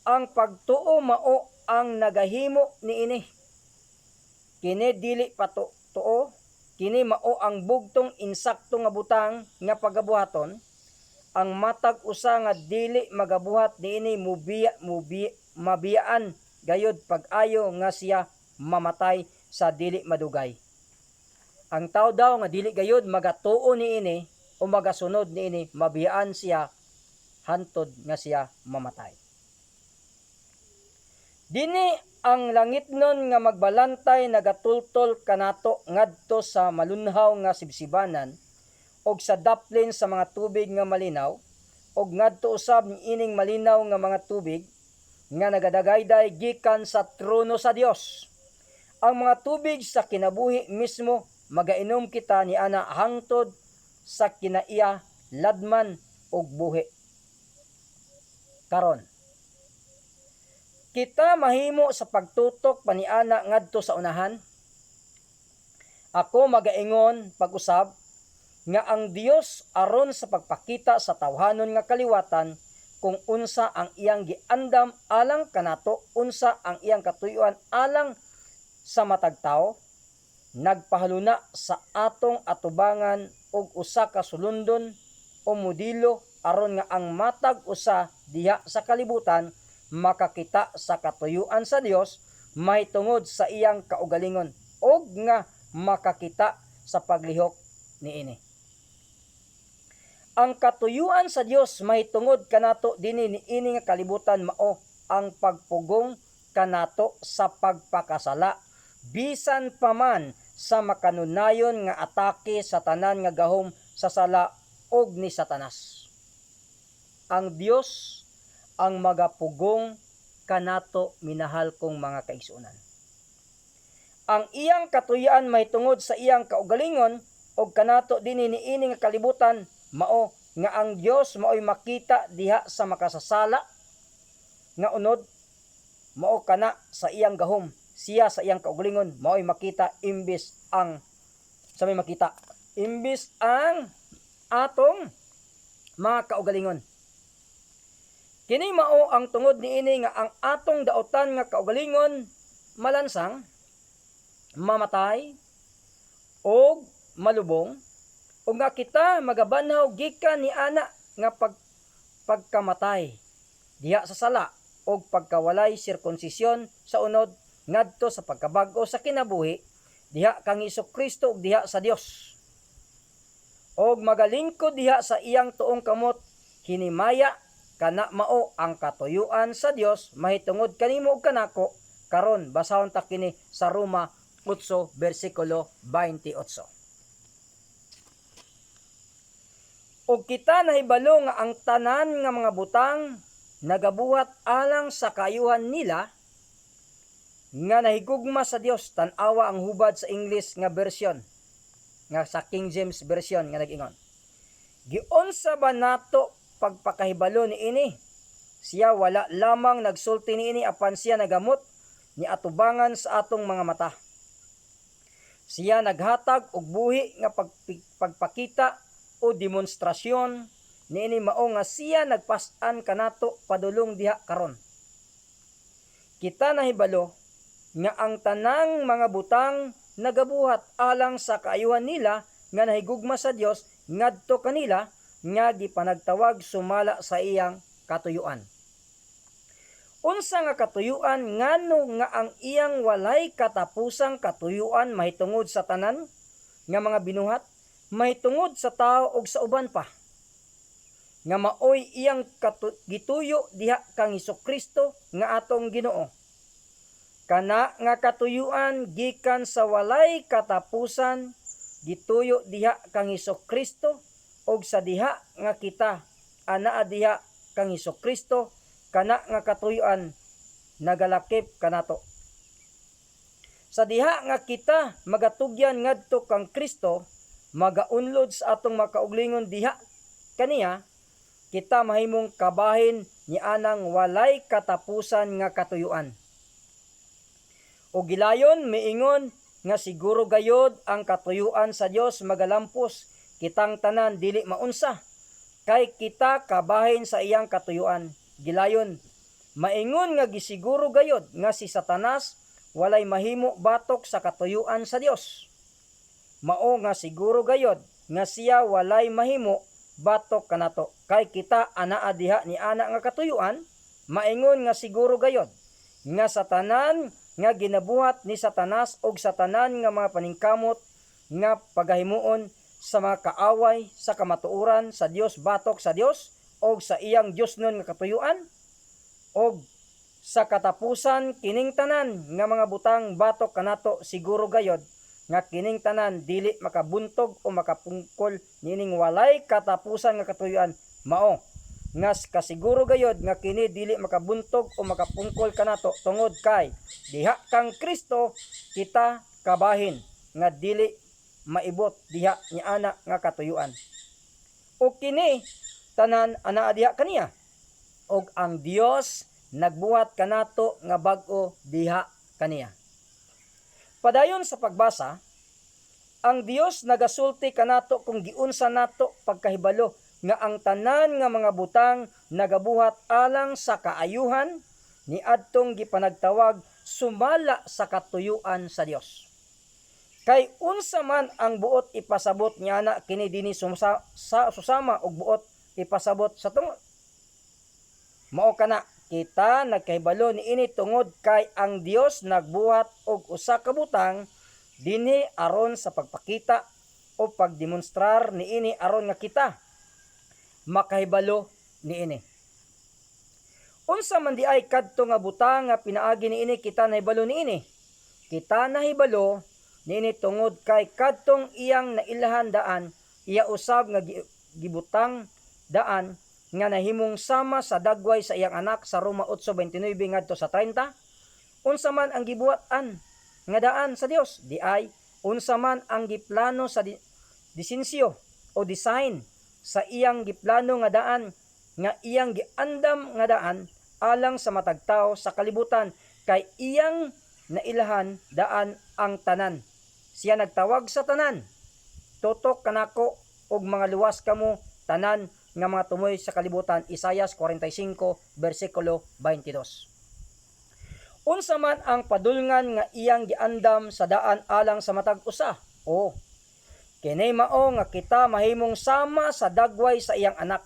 Ang pagtuo mao ang nagahimo niini. Kini dili tuo, kini mao ang bugtong insakto nga butang nga pagabuhaton. Ang matag usa nga dili magabuhat niini mabiyaan gayud pag-ayo nga siya mamatay sa dili madugay. Ang tao daw nga dili gayud magatuo niini o magasunod niini, mabiyaan siya hantod nga siya mamatay. Dini ang langitnon nga magbalantay nagatultol kanato ngadto sa malunhaw nga sibsibanan og sa daplin sa mga tubig nga malinaw og ngadto usab niining malinaw nga mga tubig nga nagadagayday gikan sa trono sa Dios. Ang mga tubig sa kinabuhi mismo magainom kita ni ana hangtod sa kinaiya ladman og buhi. Karon kita mahimo sa pagtutok paniana ngadto sa unahan. Ako magaingon pag-usab nga ang Dios aron sa pagpakita sa tawhanon nga kaliwatan kung unsa ang iyang giandam alang kanato, unsa ang iyang katuyoan alang sa matag tawo, nagpahaluna sa atong atubangan og usa ka sulundon o modelo aron nga ang matag usa diha sa kalibutan makakita sa katuyuan sa Dios mahitungod sa iyang kaugalingon og nga makakita sa paglihok niini. Ang katuyuan sa Dios mahitungod kanato dinhi niini nga kalibutan mao ang pagpugong kanato sa pagpakasala bisan pa man sa makanunayon nga atake sa tanan nga gahom sa sala og ni Satanas. Ang Dios ang magapugong kanato minahal kong mga kaigsuonan. Ang iyang katuyan mahitungod sa iyang kaugalingon og kanato dinhi niini nga kalibutan mao nga ang Dios mao'y makita diha sa makasasala nga unod mao kana sa iyang gahom, siya sa iyang kaugalingon mao'y makita imbis ang atong mga kaugalingon. Kini mao ang tungod niini nga ang atong daotan nga kaugalingon malansang, mamatay og malubong o nga kita magabanhaw gikan ni ana nga pagkamatay diha sa sala og pagkawalay sirkonsisyon sa unod ngadto sa pagkabag-o sa kinabuhi diha kang Hesukristo ug diha sa Dios. Og magalingkod diha sa iyang tuong kamot hinimaya kana mao ang katuyuan sa Dios mahitungod kanimo ug kanako karon basahon ta kini sa Roma 8 bersikulo 28. Og kita nahibalo nga ang tanan nga mga butang nagabuhat alang sa kaayuhan nila nga nahigugma sa Dios. Tan-awa ang hubad sa English nga version nga sa King James version nga nag-ingon, giunsa ba nato pagpakahibalo ni ini? Siya wala lamang nagsulti ni ini apan siya nagamot ni atubangan sa atong mga mata. Siya naghatag og buhi nga pagpakita o demonstrasyon niini mao nga siya nagpas-an kanato padulong diha karon. Kita nahibalo nga ang tanang mga butang nagabuhat alang sa kaayuhan nila nga nahigugma sa Dios ngadto kanila nga gipanagtawag sumala sa iyang katuyuan. Unsa nga katuyuan ngano nga ang iyang walay katapusang katuyuan mahitungod sa tanan nga mga binuhat, mahitungod sa tao ug sa uban pa. Nga maoy iyang gituyo diha kang Hesukristo nga atong Ginoo. Kana nga katuyuan gikan sa walay katapusan gituyo diha kang Hesukristo og sa diha nga kita anaa diha kang Hesukristo kana nga katuyuan nagalakip kanato. Sa diha nga kita magatugyan ngadto kang Kristo magaunlod sa atong makauglingon diha kaniya kita mahimong kabahin ni anang walay katapusan nga katuyuan. O gilayon miingon nga siguro gayod ang katuyuan sa Dios magalampos kitang tanan dili maunsa, kay kita kabahin sa iyang katuyuan. Gilayon, maingon nga gisiguro gayod nga si Satanas walay mahimo batok sa katuyuan sa Dios. Mao nga siguro gayod nga siya walay mahimo batok kanato, kay kita anaa diha ni ana nga katuyuan. Maingon nga siguro gayod nga sa tanan nga ginabuhat ni Satanas og sa tanan nga mga paningkamot nga pagahimuon sa mga kaaway sa kamatuoran sa Dios batok sa Dios og sa iyang Dios nun nga katuyuan, og sa katapusan kining tanan nga mga butang batok kanato siguro gayod nga kining tanan dili makabuntog o makapungkol nining walay katapusan nga katuyuan. Mao nga kasiguro gayod nga kini dili makabuntog o makapungkol kanato tungod kay diha kang Kristo kita kabahin nga dili maibot diha ni ana nga katuyuan. O kini tanan anaa diha kaniya, og ang Dios nagbuhat kanato nga bag-o diha kaniya. Padayon sa pagbasa, ang Dios nagasulti kanato kung giunsa nato pagkahibalo nga ang tanan nga mga butang nagabuhat alang sa kaayuhan ni adtong gipanagtawag sumala sa katuyuan sa Dios. Kay unsa man ang buot ipasabot niya na kini dinhi susama og buot ipasabot sa tungod. Mao kana kita nagkahibalo niini tungod kay ang Dios nagbuhat og usa ka butang dinhi aron sa pagpakita o pagdemonstrar niini aron nga kita makahibalo niini. Unsa man di ay kadto nga butang nga pinaagi niini kita nahibalo niini. Kita nahibalo niini tungod kay kadtong iyang nailahan daan iya usab nga gibutang daan nga nahimong sama sa dagway sa iyang anak sa Roma 8:29 ngadto sa 30. Unsa man ang gibuhat-an nga daan sa Dios, di ay unsa man ang giplano sa disensyo o design sa iyang giplano nga daan nga iyang giandam nga daan alang sa matag tawo sa kalibutan, kay iyang nailahan daan ang tanan. Siya nagtawag sa tanan, tutok kanako og mga luwas kamo tanan nga mga tumoy sa kalibutan. Isaias 45 versikulo 22. Unsa man ang padulngan nga iyang giandam sa daan alang sa matag usa, o kini mao nga kita mahimong sama sa dagway sa iyang anak.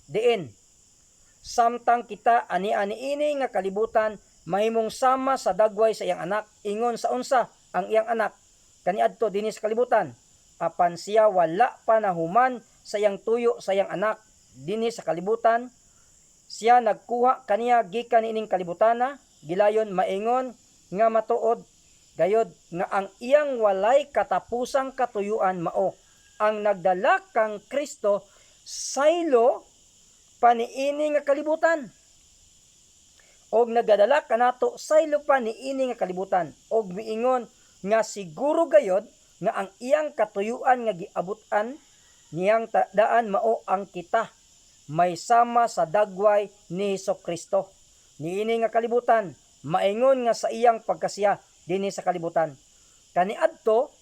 Diin samtang kita ani-aniini nga kalibutan mahimong sama sa dagway sa iyang anak, ingon sa unsa ang iyang anak kaniadto dinhi sa kalibutan, apan siya wala pa nahuman sa iyang tuyo sa iyang anak dinhi sa kalibutan. Siya nagkuha kaniya gikan ining kalibutana. Gilayon maingon nga matuod gayod nga ang iyang walay katapusang katuyuan mao ang nagdala kang Kristo saylo paniini nga kalibutan, og nagadala kanato saylo paniini nga kalibutan, og miingon nga siguro gayod nga ang iyang katuyuan nga giabutan niyang daan mao ang kita may sama sa dagway ni Hesukristo. Niini nga kalibutan maingon nga sa iyang pagkasiya dinhi sa kalibutan. Kaniadto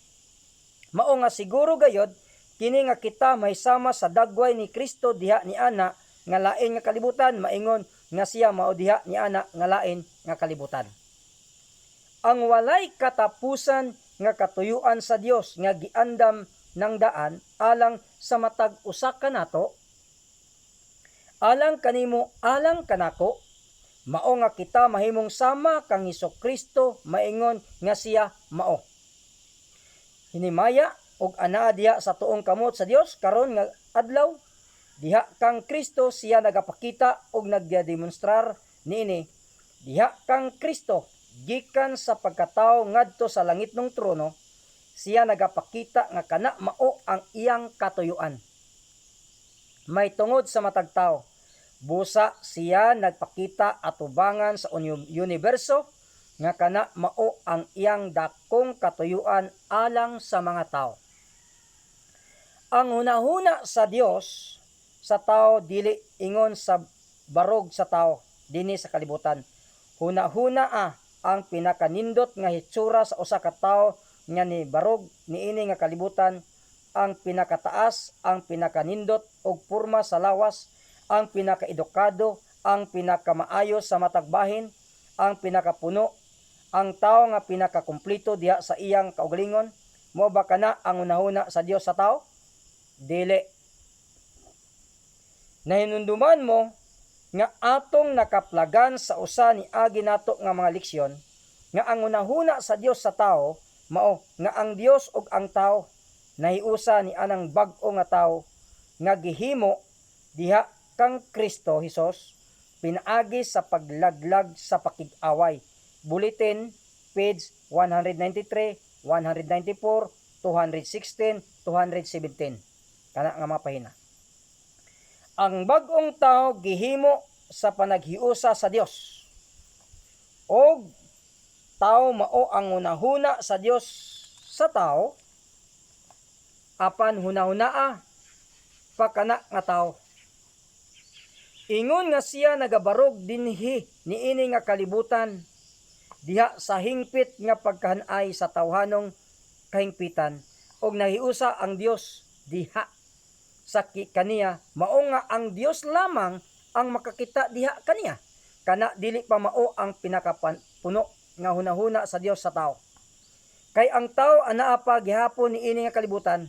mao nga siguro gayod kini nga kita may sama sa dagway ni Kristo diha ni ana nga lain nga kalibutan, maingon nga siya mao diha ni ana nga lain nga kalibutan. Ang walay katapusan nga katuyuan sa Dios nga giandam ng daan alang sa matag usa kanato, alang kanimo, alang kanako, mao nga kita mahimong sama kang Hesukristo, maingon nga siya mao. Hinimaya og anaa diha sa tuong kamot sa Dios karon nga adlaw, diha kang Kristo siya nagapakita og nagdemonstrar niini. Diha kang Kristo gikan sa pagkatawo ngadto sa langitnong trono, siya nagapakita nga kana mao ang iyang katuyuan. May tungod sa matag tawo, busa siya nagpakita atubangan sa universo nga kana mao ang iyang dakong katuyuan alang sa mga tao. Ang hunahuna sa Dios sa tao dili ingon sa barog sa tao dinhi sa kalibutan. Hunahuna ang pinakanindot nga hitsura sa usa ka tawo nga ni barog niini nga kalibutan ang pinakataas, ang pinakanindot og porma sa lawas, ang pinakaedukado, ang pinakamaayos sa matag bahin, ang pinakapuno, ang tao nga pinakakumpleto diha sa iyang kaugalingon. Mo ba kana ang unahuna sa Dios sa tao? Dili. Nahinunduman mo nga atong nakaplagan sa usa ni agi nato nga mga leksyon nga ang unahuna sa Dios sa tao mao nga ang Dios ug ang tao nahiusa ni anang bag-o nga tao nga gihimo diha kang Kristo Hesus pinaagi sa paglaglag sa pakig-away. Bulletin page 193, 194, 216, 217. Kana nga mapahina. Ang bag-ong tao gihimo sa panaghiusa sa Dios. Og tao mao ang hunahuna sa Dios sa tao apan hunahunaa pa kana nga tao. Ingon nga siya nagabarog dinhi niini nga kalibutan diha sa hingpit nga pagkahanay sa tawhanong kahingpitan og nahiusa ang Dios diha sa kaniya mao nga ang Dios lamang ang makakita diha kaniya kana dili pa mao ang pinakapuno nga hunahuna sa Dios sa tao. Kay ang tao anaa pa gihapon niini nga kalibutan.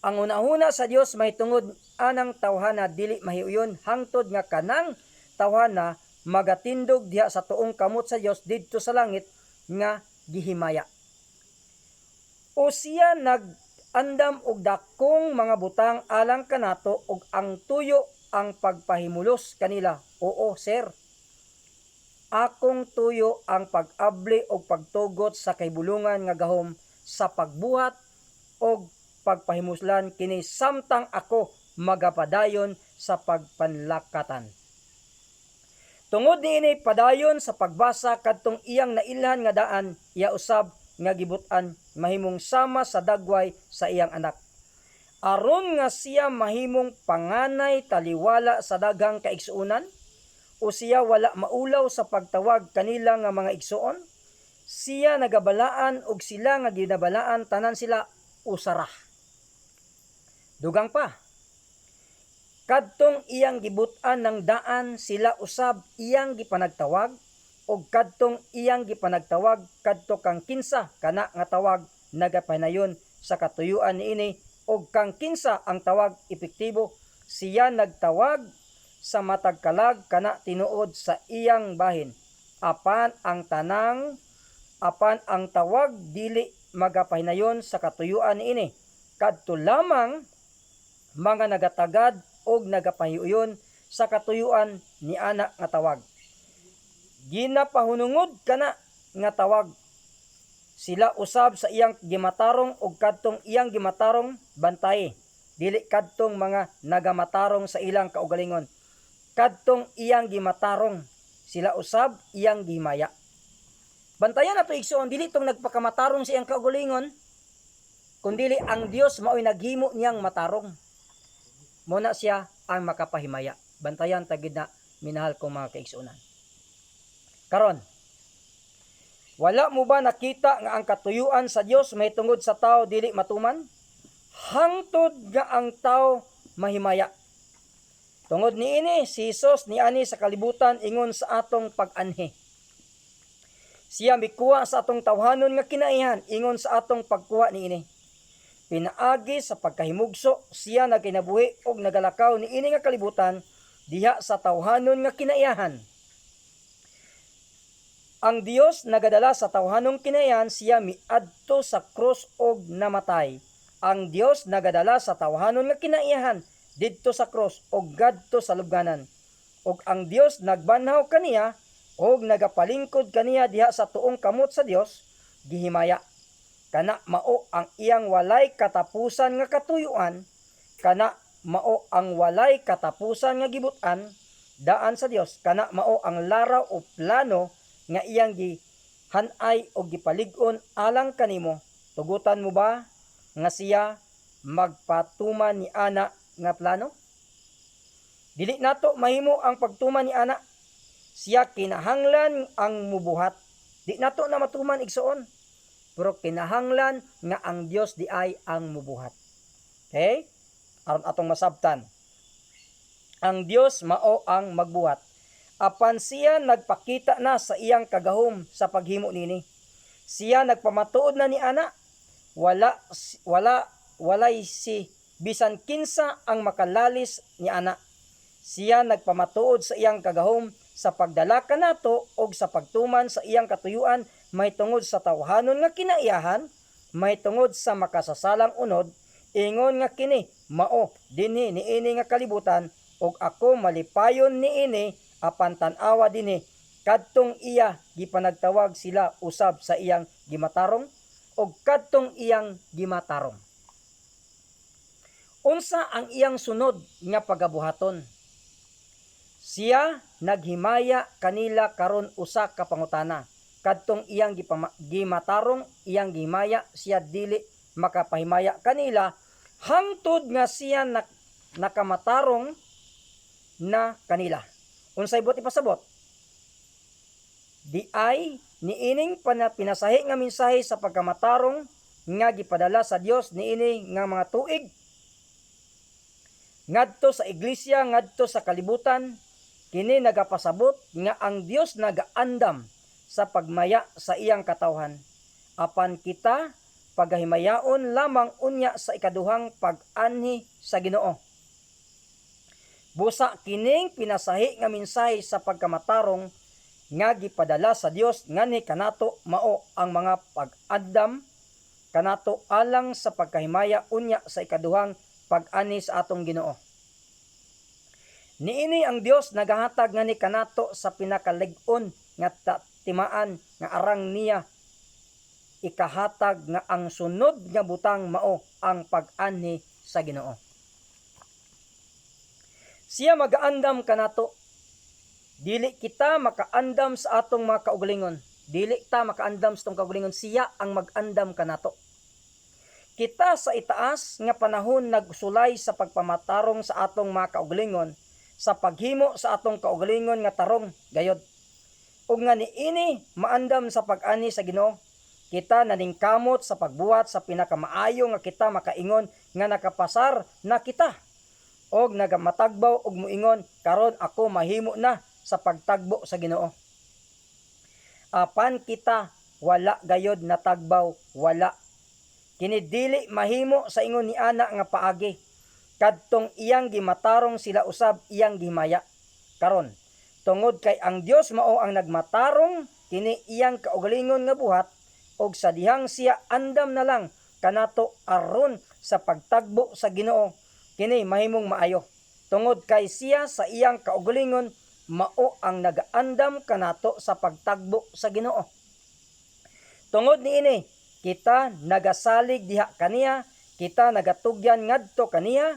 Ang hunahuna sa Dios mahitungod anang tawhana dili mahiuyon hangtod nga kanang tawhana magatindog diha sa tuong kamot sa Dios didto sa langit nga gihimaya. O siya nag-andam og dakong mga butang alang kanato og ang tuyo ang pagpahimulos kanila. Oo, sir. Akong tuyo ang pag-abli og pagtugot sa kaybulungan nga gahom sa pagbuhat og pagpahimuslan kini samtang ako magapadayon sa pagpanlakatan. Tungod niini padayon sa pagbasa kadtong iyang nailhan nga daan iya usab nga gibutan mahimong sama sa dagway sa iyang anak. Aron nga siya mahimong panganay taliwala sa daghang kaigsuonan o siya wala maulaw sa pagtawag kanila nga mga igsuon, siya nagabalaan og sila nga ginabalaan tanan sila usara. Dugang pa, kadtong iyang gibutan ng daan sila usab iyang gipanagtawag og kadtong iyang gipanagtawag kadto kang kinsa kana nga tawag nagapanayon sa katuyuan niini og kang kinsa ang tawag epektibo siya nagtawag sa matag kalag kana tinuod sa iyang bahin apan ang tawag dili magapahinayon sa katuyuan niini kadto lamang mga nagatagad og nagapahiuyon sa katuyuan ni ana nga tawag. Ginapahunungod kana nga tawag sila usab sa iyang gimatarong og kadtong iyang gimatarong bantay dili kadtong mga nagamatarong sa ilang kaugalingon. Kadtong iyang gimatarong sila usab iyang gihimaya. Bantayan nato igsoon dili tong nagpakamatarong sa iyang kaugalingon kundili ang Dios mao'y naghimo niyang matarong. Muna siya ang makapahimaya. Bantayan tagid na minahal kong mga kaigsuonan. Karon, wala mo ba nakita nga ang katuyuan sa Dios mahitungod sa tao dili matuman? Hangtod nga ang tao mahimaya. Tungod niini si Hesus niani sa kalibutan ingon sa atong pag-anhi. Siya mikuha sa atong tawhanon nga kinaihan ingon sa atong pagkuha niini. Pinaagi sa pagkahimugso siya nagkinabuhi og nagalakaw niini nga kalibutan diha sa tawhanon nga kinaiyahan. Ang Dios nagadala sa tawhanong kinaiyahan siya miadto sa krus og namatay. Ang Dios nagadala sa tawhanon nga kinaiyahan didto sa krus og gadto sa lubnganan. Og ang Dios nagbanhaw kaniya og nagapalingkod kaniya diha sa tuong kamot sa Dios gihimaya. Kana mao ang iyang walay katapusan nga katuyuan, kana mao ang walay katapusan nga gibutan daan sa Dios, kana mao ang laraw o plano nga iyang gihanay o gipalig-on alang kanimo. Tugutan mo ba nga siya magpatuman ni ana nga plano? Dili nato mahimo ang pagtuman ni ana. Siya kinahanglan ang mubuhat. Di nato na matuman igsoon. pero kinahanglan nga ang Dios di ay ang mubuhat. Okay? Aron atong masabtan. Ang Dios mao ang magbuhat. Apan siya nagpakita na sa iyang kagahom sa paghimo nini. Siya nagpamatuod na ni ana. Walay si bisan kinsa ang makalalis ni ana. Siya nagpamatuod sa iyang kagahom sa pagdala kanato og sa pagtuman sa iyang katuyuan, may tungod sa tawhanon nga kinaiyahan, may tungod sa makasasalang unod, ingon nga kini mao dinhi niini nga kalibutan, og ako malipayon niini apan tan-awa dinhi kadtong iya gipanagtawag sila usab sa iyang gimatarong og kadtong iyang gimatarong. Unsa ang iyang sunod nga pagabuhaton? Siya naghimaya kanila karon usa ka pangutana. Kadtong iyang gimatarong, iyang gihimaya, siya dili makapahimaya kanila hangtod nga siya nakamatarong na kanila. Unsay bot ipasabot? Di ay niining pinasahi nga mensahe sa pagkamatarong nga gipadala sa Dios niini nga mga tuig ngadto sa iglesia, ngadto sa kalibutan. Kini nagapasabot nga ang Dios nagaandam sa pagmaya sa iyang katawhan. Apan kita pagahimayaon lamang unya sa ikaduhang pag-anhi sa Ginoo. Busa kining pinasahi nga mensahe sa pagkamatarong nga gipadala sa Dios nganhi kanato mao ang mga pag-andam kanato alang sa pagkahimaya unya sa ikaduhang pag-anhi sa atong Ginoo. Niini ang Dios nagahatag nga ni kanato sa pinakalig-on nga timaan nga arang niya ikahatag nga ang sunod nga butang mao ang pag-anhi sa Ginoo. Siya magaandam kanato. Dili kita makaandam sa atong mga kaugalingon. Dili ta makaandam sa atong kaugalingon, siya ang mag-andam kanato. Kita sa itaas nga panahon nagsulay sa pagpamatarong sa atong mga kaugalingon, sa paghimo sa atong kaugalingon nga tarong gayod. Ug nga niini maandam sa pag-ani sa Ginoo, kita naningkamot sa pagbuhat sa pinakamaayo nga kita makaingon nga nakapasar na kita. Og nagamatagbaw og muingon karon ako mahimo na sa pagtagbo sa Ginoo. Apan kita wala gayod natagbaw, wala. Kini dili mahimo sa ingon ni ana nga paagi. Kadtong iyang gimatarong sila usab iyang gihimaya. Karon, tungod kay ang Dios mao ang nagmatarong kini iyang kaugalingon nga buhat og sa dihang siya andam na lang kanato aron sa pagtagbo sa Ginoo, kini mahimong maayo. Tungod kay siya sa iyang kaugalingon mao ang nagaandam kanato sa pagtagbo sa Ginoo. Tungod niini, kita nagasalig diha kaniya, kita nagatugyan ngadto kaniya,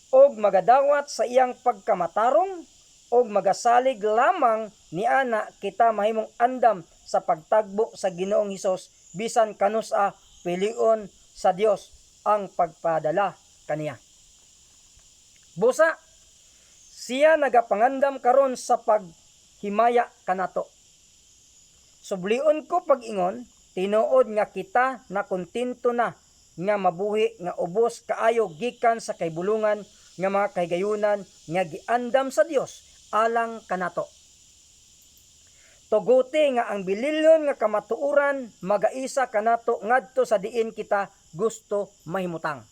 og magadawat sa iyang pagkamatarong, og magasalig lamang ni ana kita mahimong andam sa pagtagbo sa Ginoong Hesus bisan kanusa pilion sa Dios ang pagpadala kaniya. Busa, siya nagapangandam karon sa paghimaya kanato. Sublion ko pag-ingon, tinuod nga kita na kontento na nga mabuhi nga ubos kaayo gikan sa kaybulungan nga mga kahigayunan nga giandam sa Dios alang kanato. Tuguti nga ang bililyon nga kamatuoran magaisa kanato ngadto sa diin kita gusto mahimutang.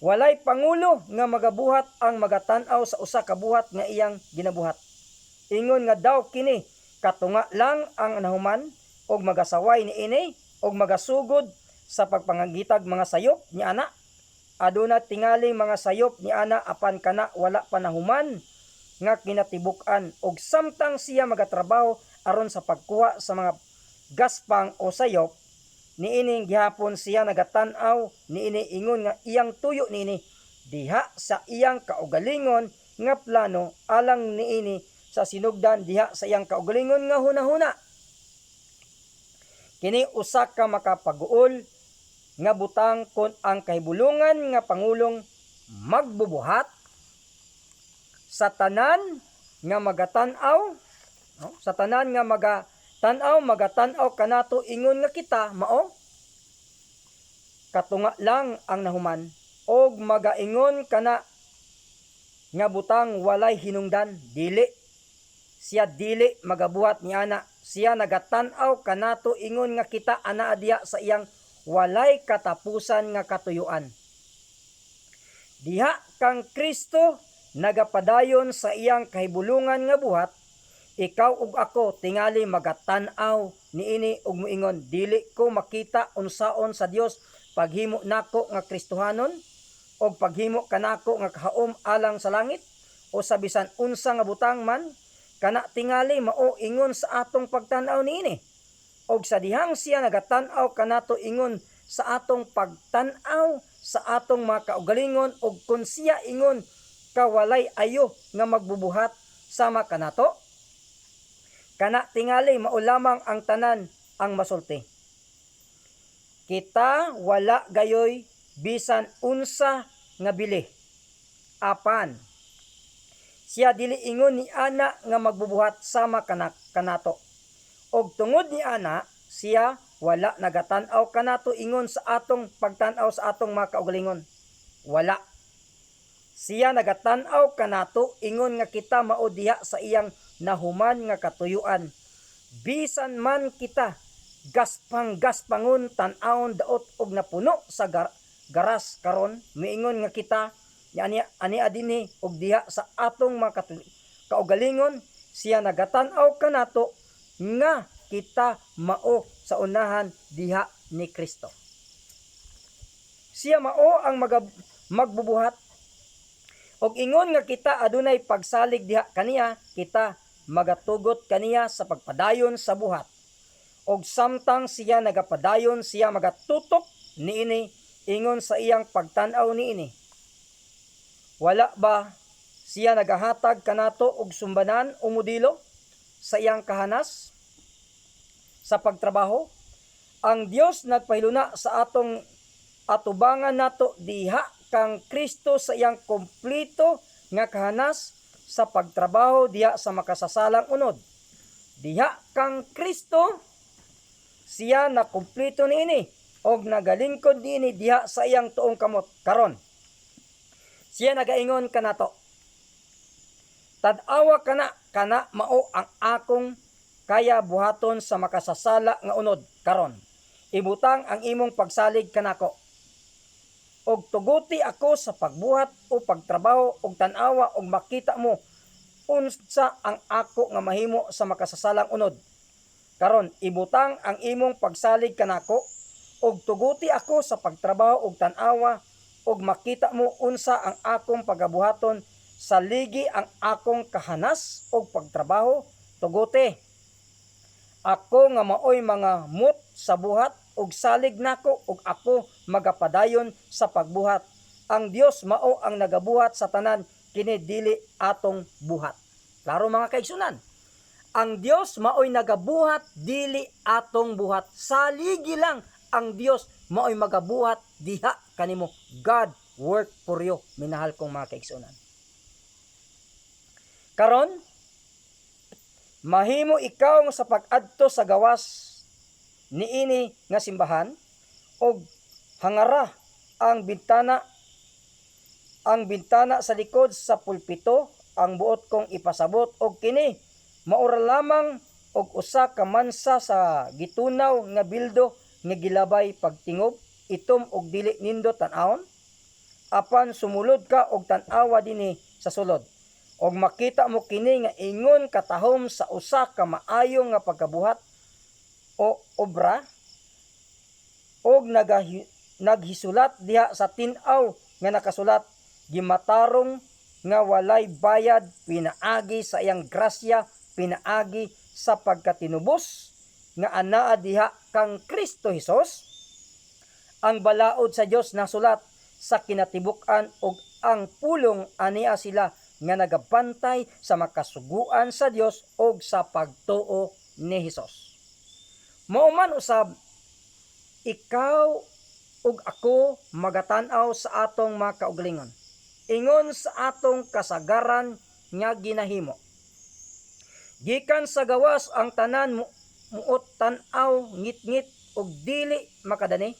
Walay pangulo nga magabuhat ang magatan-aw sa usa ka buhat nga iyang ginabuhat. Ingon nga daw kini katunga lang ang nahuman og magasaway niini og magasugod sa pagpangagitag mga sayop ni ana. Aduna tingali mga sayop ni ana apan kana wala panahuman nga kinatibuk-an og samtang siya magatrabaho aron sa pagkuha sa mga gaspang o sayop niining gihapon siya nagatan-aw niini ingon nga iyang tuyo niini diha sa iyang kaugalingon nga plano alang niini sa sinugdan diha sa iyang kaugalingon nga hunahuna. Kini usa ka makapaguol nga butang kon ang kahibulungan nga pangulong magbubuhat sa tanan nga magatan-aw, no? Sa tanan nga Tan-aw magatan-aw kanato ingon nga kita mao katunga lang ang nahuman, og magaingon kana nga butang walay hinungdan, dili. Siya dili magabuhat niana. Siya nagatan-aw kanato ingon nga kita anaa diha sa iyang walay katapusan nga katuyuan. Diha kang Kristo nagapadayon sa iyang kahibulungan nga buhat, ikaw ug ako tingali magatan-aw niini ug moingon, dili ko makita unsaon sa Dios paghimo nako nga Kristohanon o paghimo kanako nga kahaom alang sa langit o sa bisan unsa nga butang man, kana tingali mao ingon sa atong pagtan-aw niini. Og sa dihang siya nagatan-aw kanato ingon sa atong pagtan-aw sa atong mga kaugalingon, og kun siya ingon kawalay ayo nga magbubuhat sama kanato, kana tingali mao lamang ang tanan ang masulti. Kita wala gayoy bisan unsa nga bili. Apan siya dili ingon ni ana nga magbubuhat sama kanato. Og tungod ni ana siya wala nagatan-aw kanato ingon sa atong pagtan-aw sa atong mga kaugalingon. Wala. Siya nagatan-aw kanato ingon nga kita mao diha sa iyang nahuman nga katuyuan. Bisan man kita gaspang-gaspangon tan-awon daot og napuno sa garas karon, miingon nga kita ani adinhi og diha sa atong mga kaugalingon, siya nagatan-aw kanato nga kita mao sa unahan diha ni Kristo. Siya mao ang magbubuhat, og ingon nga kita adunay pagsalig diha kaniya, kita magatugot kaniya sa pagpadayon sa buhat. Og samtang siya nagapadayon, siya magatutok niini ingon sa iyang pagtan-aw niini. Wala ba siya nagahatag kanato og sumbanan o modelo sa iyang kahanas sa pagtrabaho? Ang Dios nagpahiluna sa atong atubangan nato diha kang Kristo sa iyang kompleto nga kahanas sa pagtrabaho diha sa makasasalang unod. Diha kang Kristo siya na kumpleto niini og nagalingkod niini diha sa iyang tuong kamot karon. Siya nagaingon kanato, tad-awa kana mao ang akong kaya buhaton sa makasasala nga unod karon. Ibutang ang imong pagsalig kanako. Og tuguti ako sa pagbuhat o pagtrabaho og tan-awa og makita mo unsa ang ako nga mahimo sa makasasalang unod. Karon ibutang ang imong pagsalig kanako og tuguti ako sa pagtrabaho og tan-awa og makita mo unsa ang akong pagabuhaton sa ligi ang akong kahanas og pagtrabaho. Tuguti ako nga maoy mga mut sa buhat og salig nako og ako magapadayon sa pagbuhat. Ang Dios mao ang nagabuhat sa tanan, kini dili atong buhat. Klaro mga kaigsunan, ang Dios maoy nagabuhat, dili atong buhat. Saligi lang ang Dios maoy magabuhat diha kanimo. God work for you, minahal kong mga kaigsunan. Karon mahimo ikaw sa pag-adto sa gawas niini nga simbahan og hangara ang bintana sa likod sa pulpito, ang buot kong ipasabot og kini maura lamang og usa ka mansa sa gitunaw nga bildo nga gilabay pagtingob, itom og dili nindo tan-awon. Apan sumulod ka og tan-awa dinhi sa sulod, og makita mo kini nga ingon katahom sa usa ka maayo nga pagkabuhat o obra, og naghisulat diha sa tin-aw nga nakasulat, gimatarong nga walay bayad, pinaagi sa iyang grasya, pinaagi sa pagkatinubos nga anaa diha kang Kristo Hesus. Ang balaod sa Dios nasulat sa kinatibuk-an og ang pulong ania sila nga nagabantay sa makasuguan sa Dios og sa pagtuo ni Hesus. Mao man usab ikaw ug ako magatan-aw sa atong mga kaugalingon, ingon sa atong kasagaran nga ginahimo. Gikan sa gawas ang tanan muot tan-aw ngit-ngit og dili makadani,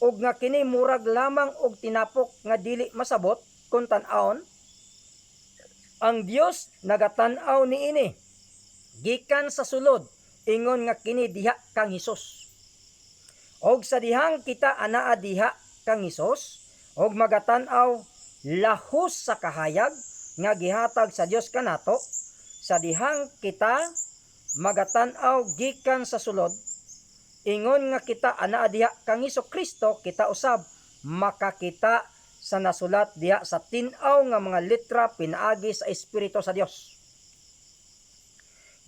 og nga kini murag lamang og tinapok nga dili masabot kun tan-awon. Ang Dios nagatan-aw niini gikan sa sulod, ingon nga kini diha kang Hesus. Og sa dihang kita anaa diha kang Hesus, og magatan-aw lahos sa kahayag nga gihatag sa Dios kanato, sa dihang kita magatan-aw gikan sa sulod, ingon nga kita anaa diha kang Hesukristo, kita usab makakita sa nasulat diha sa tin-aw nga mga letra pinaagi sa Espiritu sa Dios.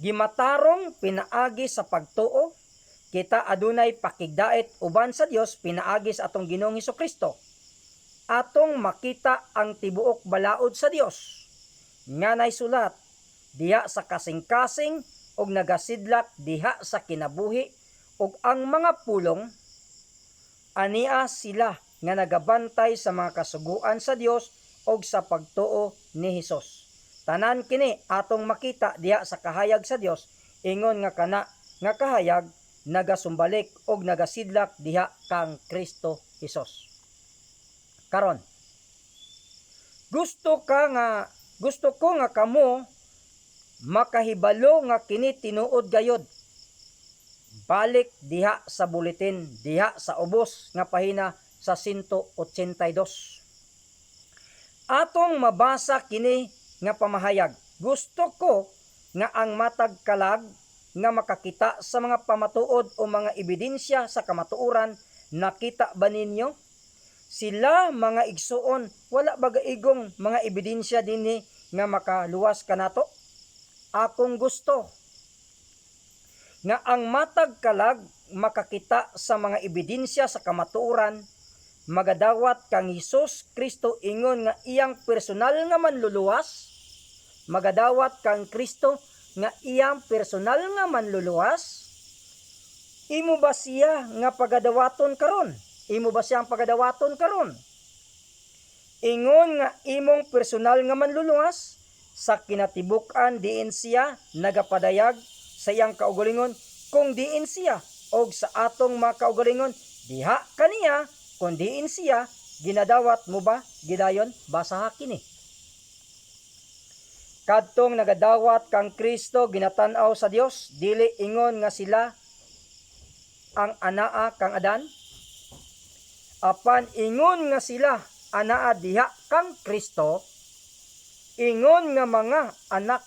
Gimatarong pinaagi sa pagtuo, kita adunay pakigdait uban sa Dios pinaagi sa atong Ginoong Hesukristo. Atong makita ang tibuok balaod sa Dios nga naisulat diha sa kasing-kasing og nagasidlak diha sa kinabuhi, og ang mga pulong ania sila nga nagabantay sa mga kasuguan sa Dios og sa pagtuo ni Hesus. Tanan kini atong makita diha sa kahayag sa Dios, ingon nga kana nga kahayag nagasumbalik og nagasidlak diha kang Kristo Hesus. Karon, gusto ko nga kamo makahibalo nga kini tinuod gayod. Balik diha sa bulletin diha sa ubos nga pahina sa 182. Atong mabasa kini nga pamahayag. Gusto ko nga ang matag kalag nga makakita sa mga pamatuod o mga ebidensya sa kamatuoran, nakita ba ninyo? Sila mga igsuon, wala bagaigong mga ebidensya dinhi nga makaluwas kanato? Akong gusto nga ang matag kalag makakita sa mga ebidensya sa kamatuoran, magadawat kang Hesus Kristo, ingon nga iyang personal nga manluluwas, magadawat kang Kristo nga iyang personal nga manluluwas. Imo ba siya nga pagadawaton karon? Imo ba siyang pagadawaton karon? Ingon nga imong personal nga manluluwas, sa kinatibuk-an diin siya nagapadayag sa iyang kaugalingon, kung diin siya, og sa atong mga kaugalingon diha kaniya, kung diin siya ginadawat mo ba gidayon? Basa kini. Kadtong nagadawat kang Kristo ginatan-aw sa Dios, dili ingon nga sila ang anaa kang Adan, apan ingon nga sila anaa diha kang Kristo, ingon nga mga anak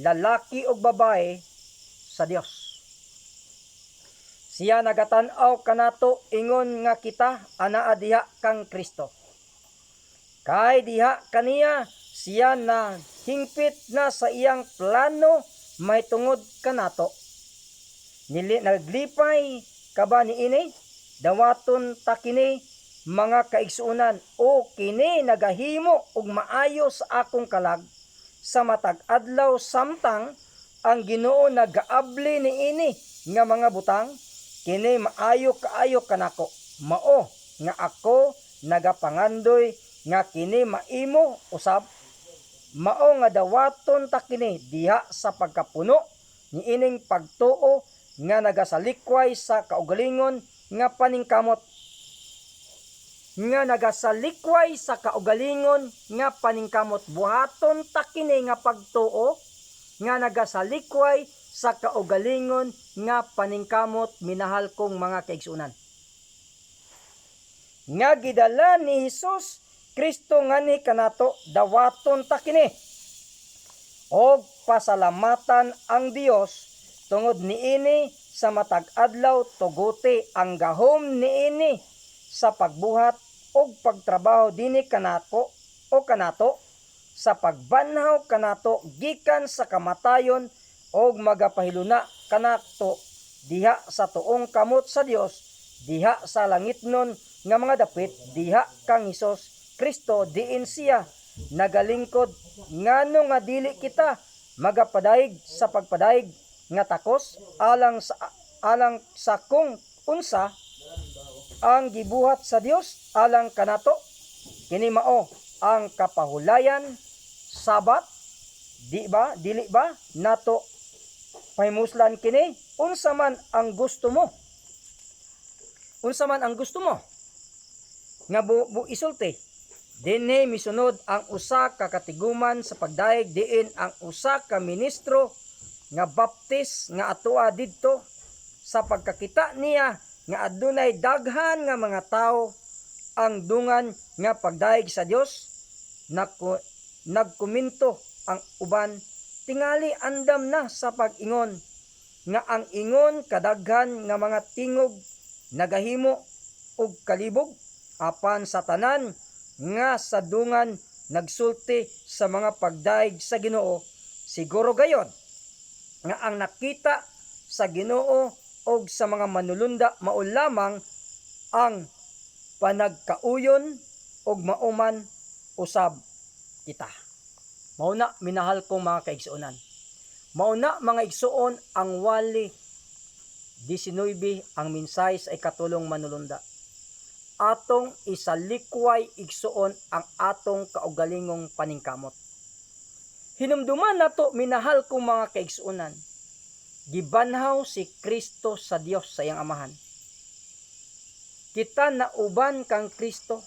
lalaki ug babae sa Dios. Siya nagatan-aw kanato, ingon nga kita anaa diha kang Kristo. Kay diha kaniya siya na hingpit na sa iyang plano may tungod kanato. Naglipay ka ba niini? Dawaton ta kini mga kaigsuunan, o kini nagahimo og maayo sa akong kalag sa matag adlaw, samtang ang Ginoo nagaabli niini nga mga butang, kini maayo kaayo kanako. Mao nga ako nagapangandoy nga kini maimo usab. Mao nga dawaton ta kini diha sa pagkapuno niining pagtuo nga nagasalikway sa kaugalingon nga paningkamot, nga nagasalikway sa kaugalingon nga paningkamot. Buhaton ta kini nga pagtuo nga nagasalikway sa kaugalingon nga paningkamot, minahal kong mga kaigsunan. Nga gidala ni Hesus Kristo ngani kanato, dawaton ta kini og pasalamatan ang Dios tungod niini sa matag adlaw, tuguti ang gahom niini sa pagbuhat og pagtrabaho dinhi kanako o kanato, sa pagbanhaw kanato gikan sa kamatayon og magapahiluna kanato diha sa tuong kamot sa Dios, diha sa langitnon nga mga dapit, diha kang Hesus Kristo, diin siya nagalingkod, ngano nga dili kita magapadayig sa pagpadayig nga takos alang sa kung unsa ang gibuhat sa Dios alang kanato. Kini mao ang kapahulayan sabat, dili ba nato Pahimuslan kini unsa man ang gusto mo. Unsa man ang gusto mo nga isulti. Dinhi misunod ang usa ka katiguman sa pagdaig diin ang usa ka ministro nga baptis nga atoa didto sa pagkakita niya nga adunay daghan nga mga tao ang dungan nga pagdaig sa Dios. Nagkomento ang uban, tingali andam na sa pag-ingon nga ang ingon kadaghan nga mga tingog nagahimo og kalibog apan sa tanan nga sa dungan nagsulti sa mga pagdaig sa Ginoo. Siguro gayod nga ang nakita sa Ginoo og sa mga manulunda mao lamang ang panagkauyon og mauman usab kita. Mao na minahal kong mga kaigsuonan. Mao na mga igsuon ang wali 19 ang mensahe sa ikatulong manulunda. Atong isalikway igsuon ang atong kaugalingong paningkamot. Hinumduman nato minahal kong mga kaigsuonan. Gibanhaw si Kristo sa Dios sa iyang amahan. Kita nauban kang Kristo.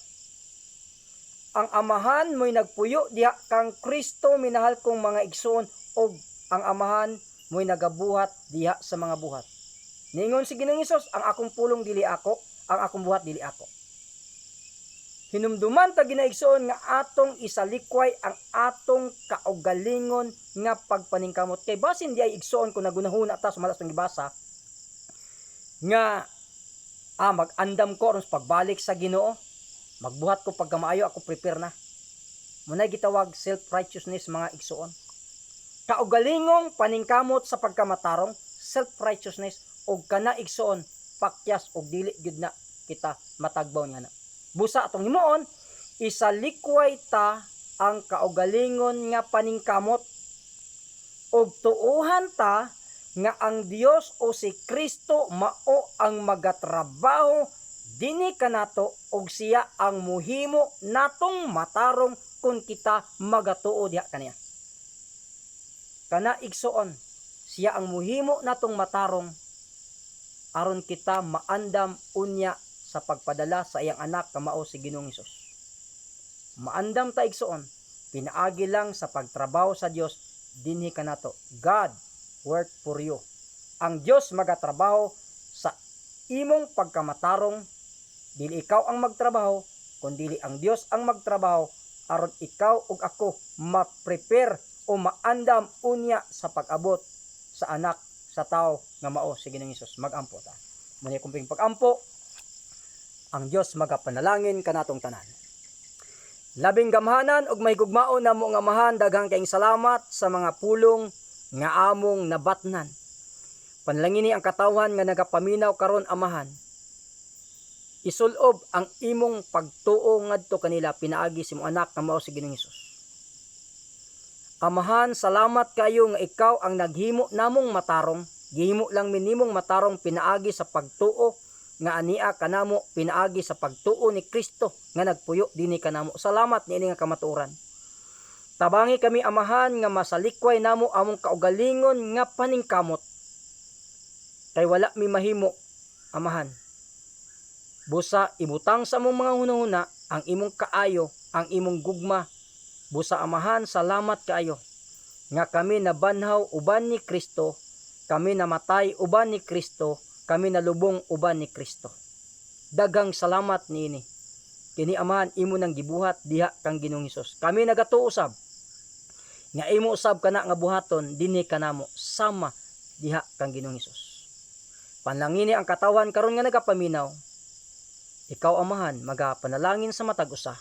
Ang amahan mo'y nagpuyo diha kang Kristo minahal kong mga igsuon og ang amahan mo'y nagabuhat diha sa mga buhat. Ningon si Ginoong Hesus, ang akong pulong dili ako, ang akong buhat dili ako. Hinumduman ta ginaigsuon nga atong isalikway ang atong kaugalingon nga pagpaningkamot. Kay basin di ay igsuon kung nagunahuna ta sumalas ng gibasa nga mag-andam ko aron pagbalik sa Ginoo. Magbuhat ko pagka maayo ako prepare na. Munay gitawag self-righteousness mga igsuon. Kaugalingong paningkamot sa pagkamatarong self-righteousness og kana igsuon pakyas og dili gyud na kita matagbaw nga na. Busa atong himuon isalikway ta ang kaugalingon nga paningkamot og tuuhan ta nga ang Dios o si Kristo mao ang magatrabaho dini kanato og siya ang muhimo natong matarong kung kita magatuo diha kaniya. Kana igsuon, siya ang muhimo natong matarong aron kita maandam unya sa pagpadala sa iyang anak nga mao si Ginoong Hesus. Maandam ta igsuon, pinaagi lang sa pagtrabaho sa Dios dinhi kanato. God work for you. Ang Dios magatrabaho sa imong pagkamatarong. Dili ikaw ang magtrabaho, kundi ang Dios ang magtrabaho aron ikaw ug ako ma-prepare o maandam unya sa pag-abot sa anak sa tao nga mao si Ginoong Hesus. Magampo ta. Muna kumping pag-ampo, ang Dios magapanalangin kanatong tanan. Labing gamhanan ug may gugmaon namo nga amahan, daghang kayong salamat sa mga pulong nga among nabatnan. Panalangini ang katawhan nga nagapaminaw karon amahan. Isulob ang imong pagtuo ngadto kanila pinaagi si imong anak nga mao si Ginoong Hesus. Amahan, salamat kayo nga ikaw ang naghimo namong matarong. Gihimo lang minimong matarong pinaagi sa pagtuo nga ania kanamo pinaagi sa pagtuo ni Kristo nga nagpuyo dinhi kanamo. Salamat niini nga kamatuoran. Tabangi kami amahan nga masalikway namo among kaugalingon nga paningkamot. Kay wala mi mahimo amahan. Busa ibutang sa among mga hunahuna ang imong kaayo, ang imong gugma. Busa amahan, salamat kaayo nga kami nabanhaw uban ni Kristo, kami namatay uban ni Kristo, kami nalubong uban ni Kristo. Daghang salamat niini. Kini amahan imo nang gibuhat diha kang Ginoong Hesus. Kami nagatuo usab nga imo usab kana nga buhaton dinhi kanamo sama diha kang Ginoong Hesus. Panlangini ang katawan karon nga nagapaminaw. Ikaw amahan magapanalangin sa matag usa.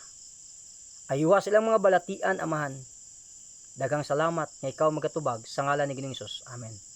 Ayuha silang mga balatian amahan. Daghang salamat nga ikaw magatubag sa ngalan ni Ginoong Hesus. Amen.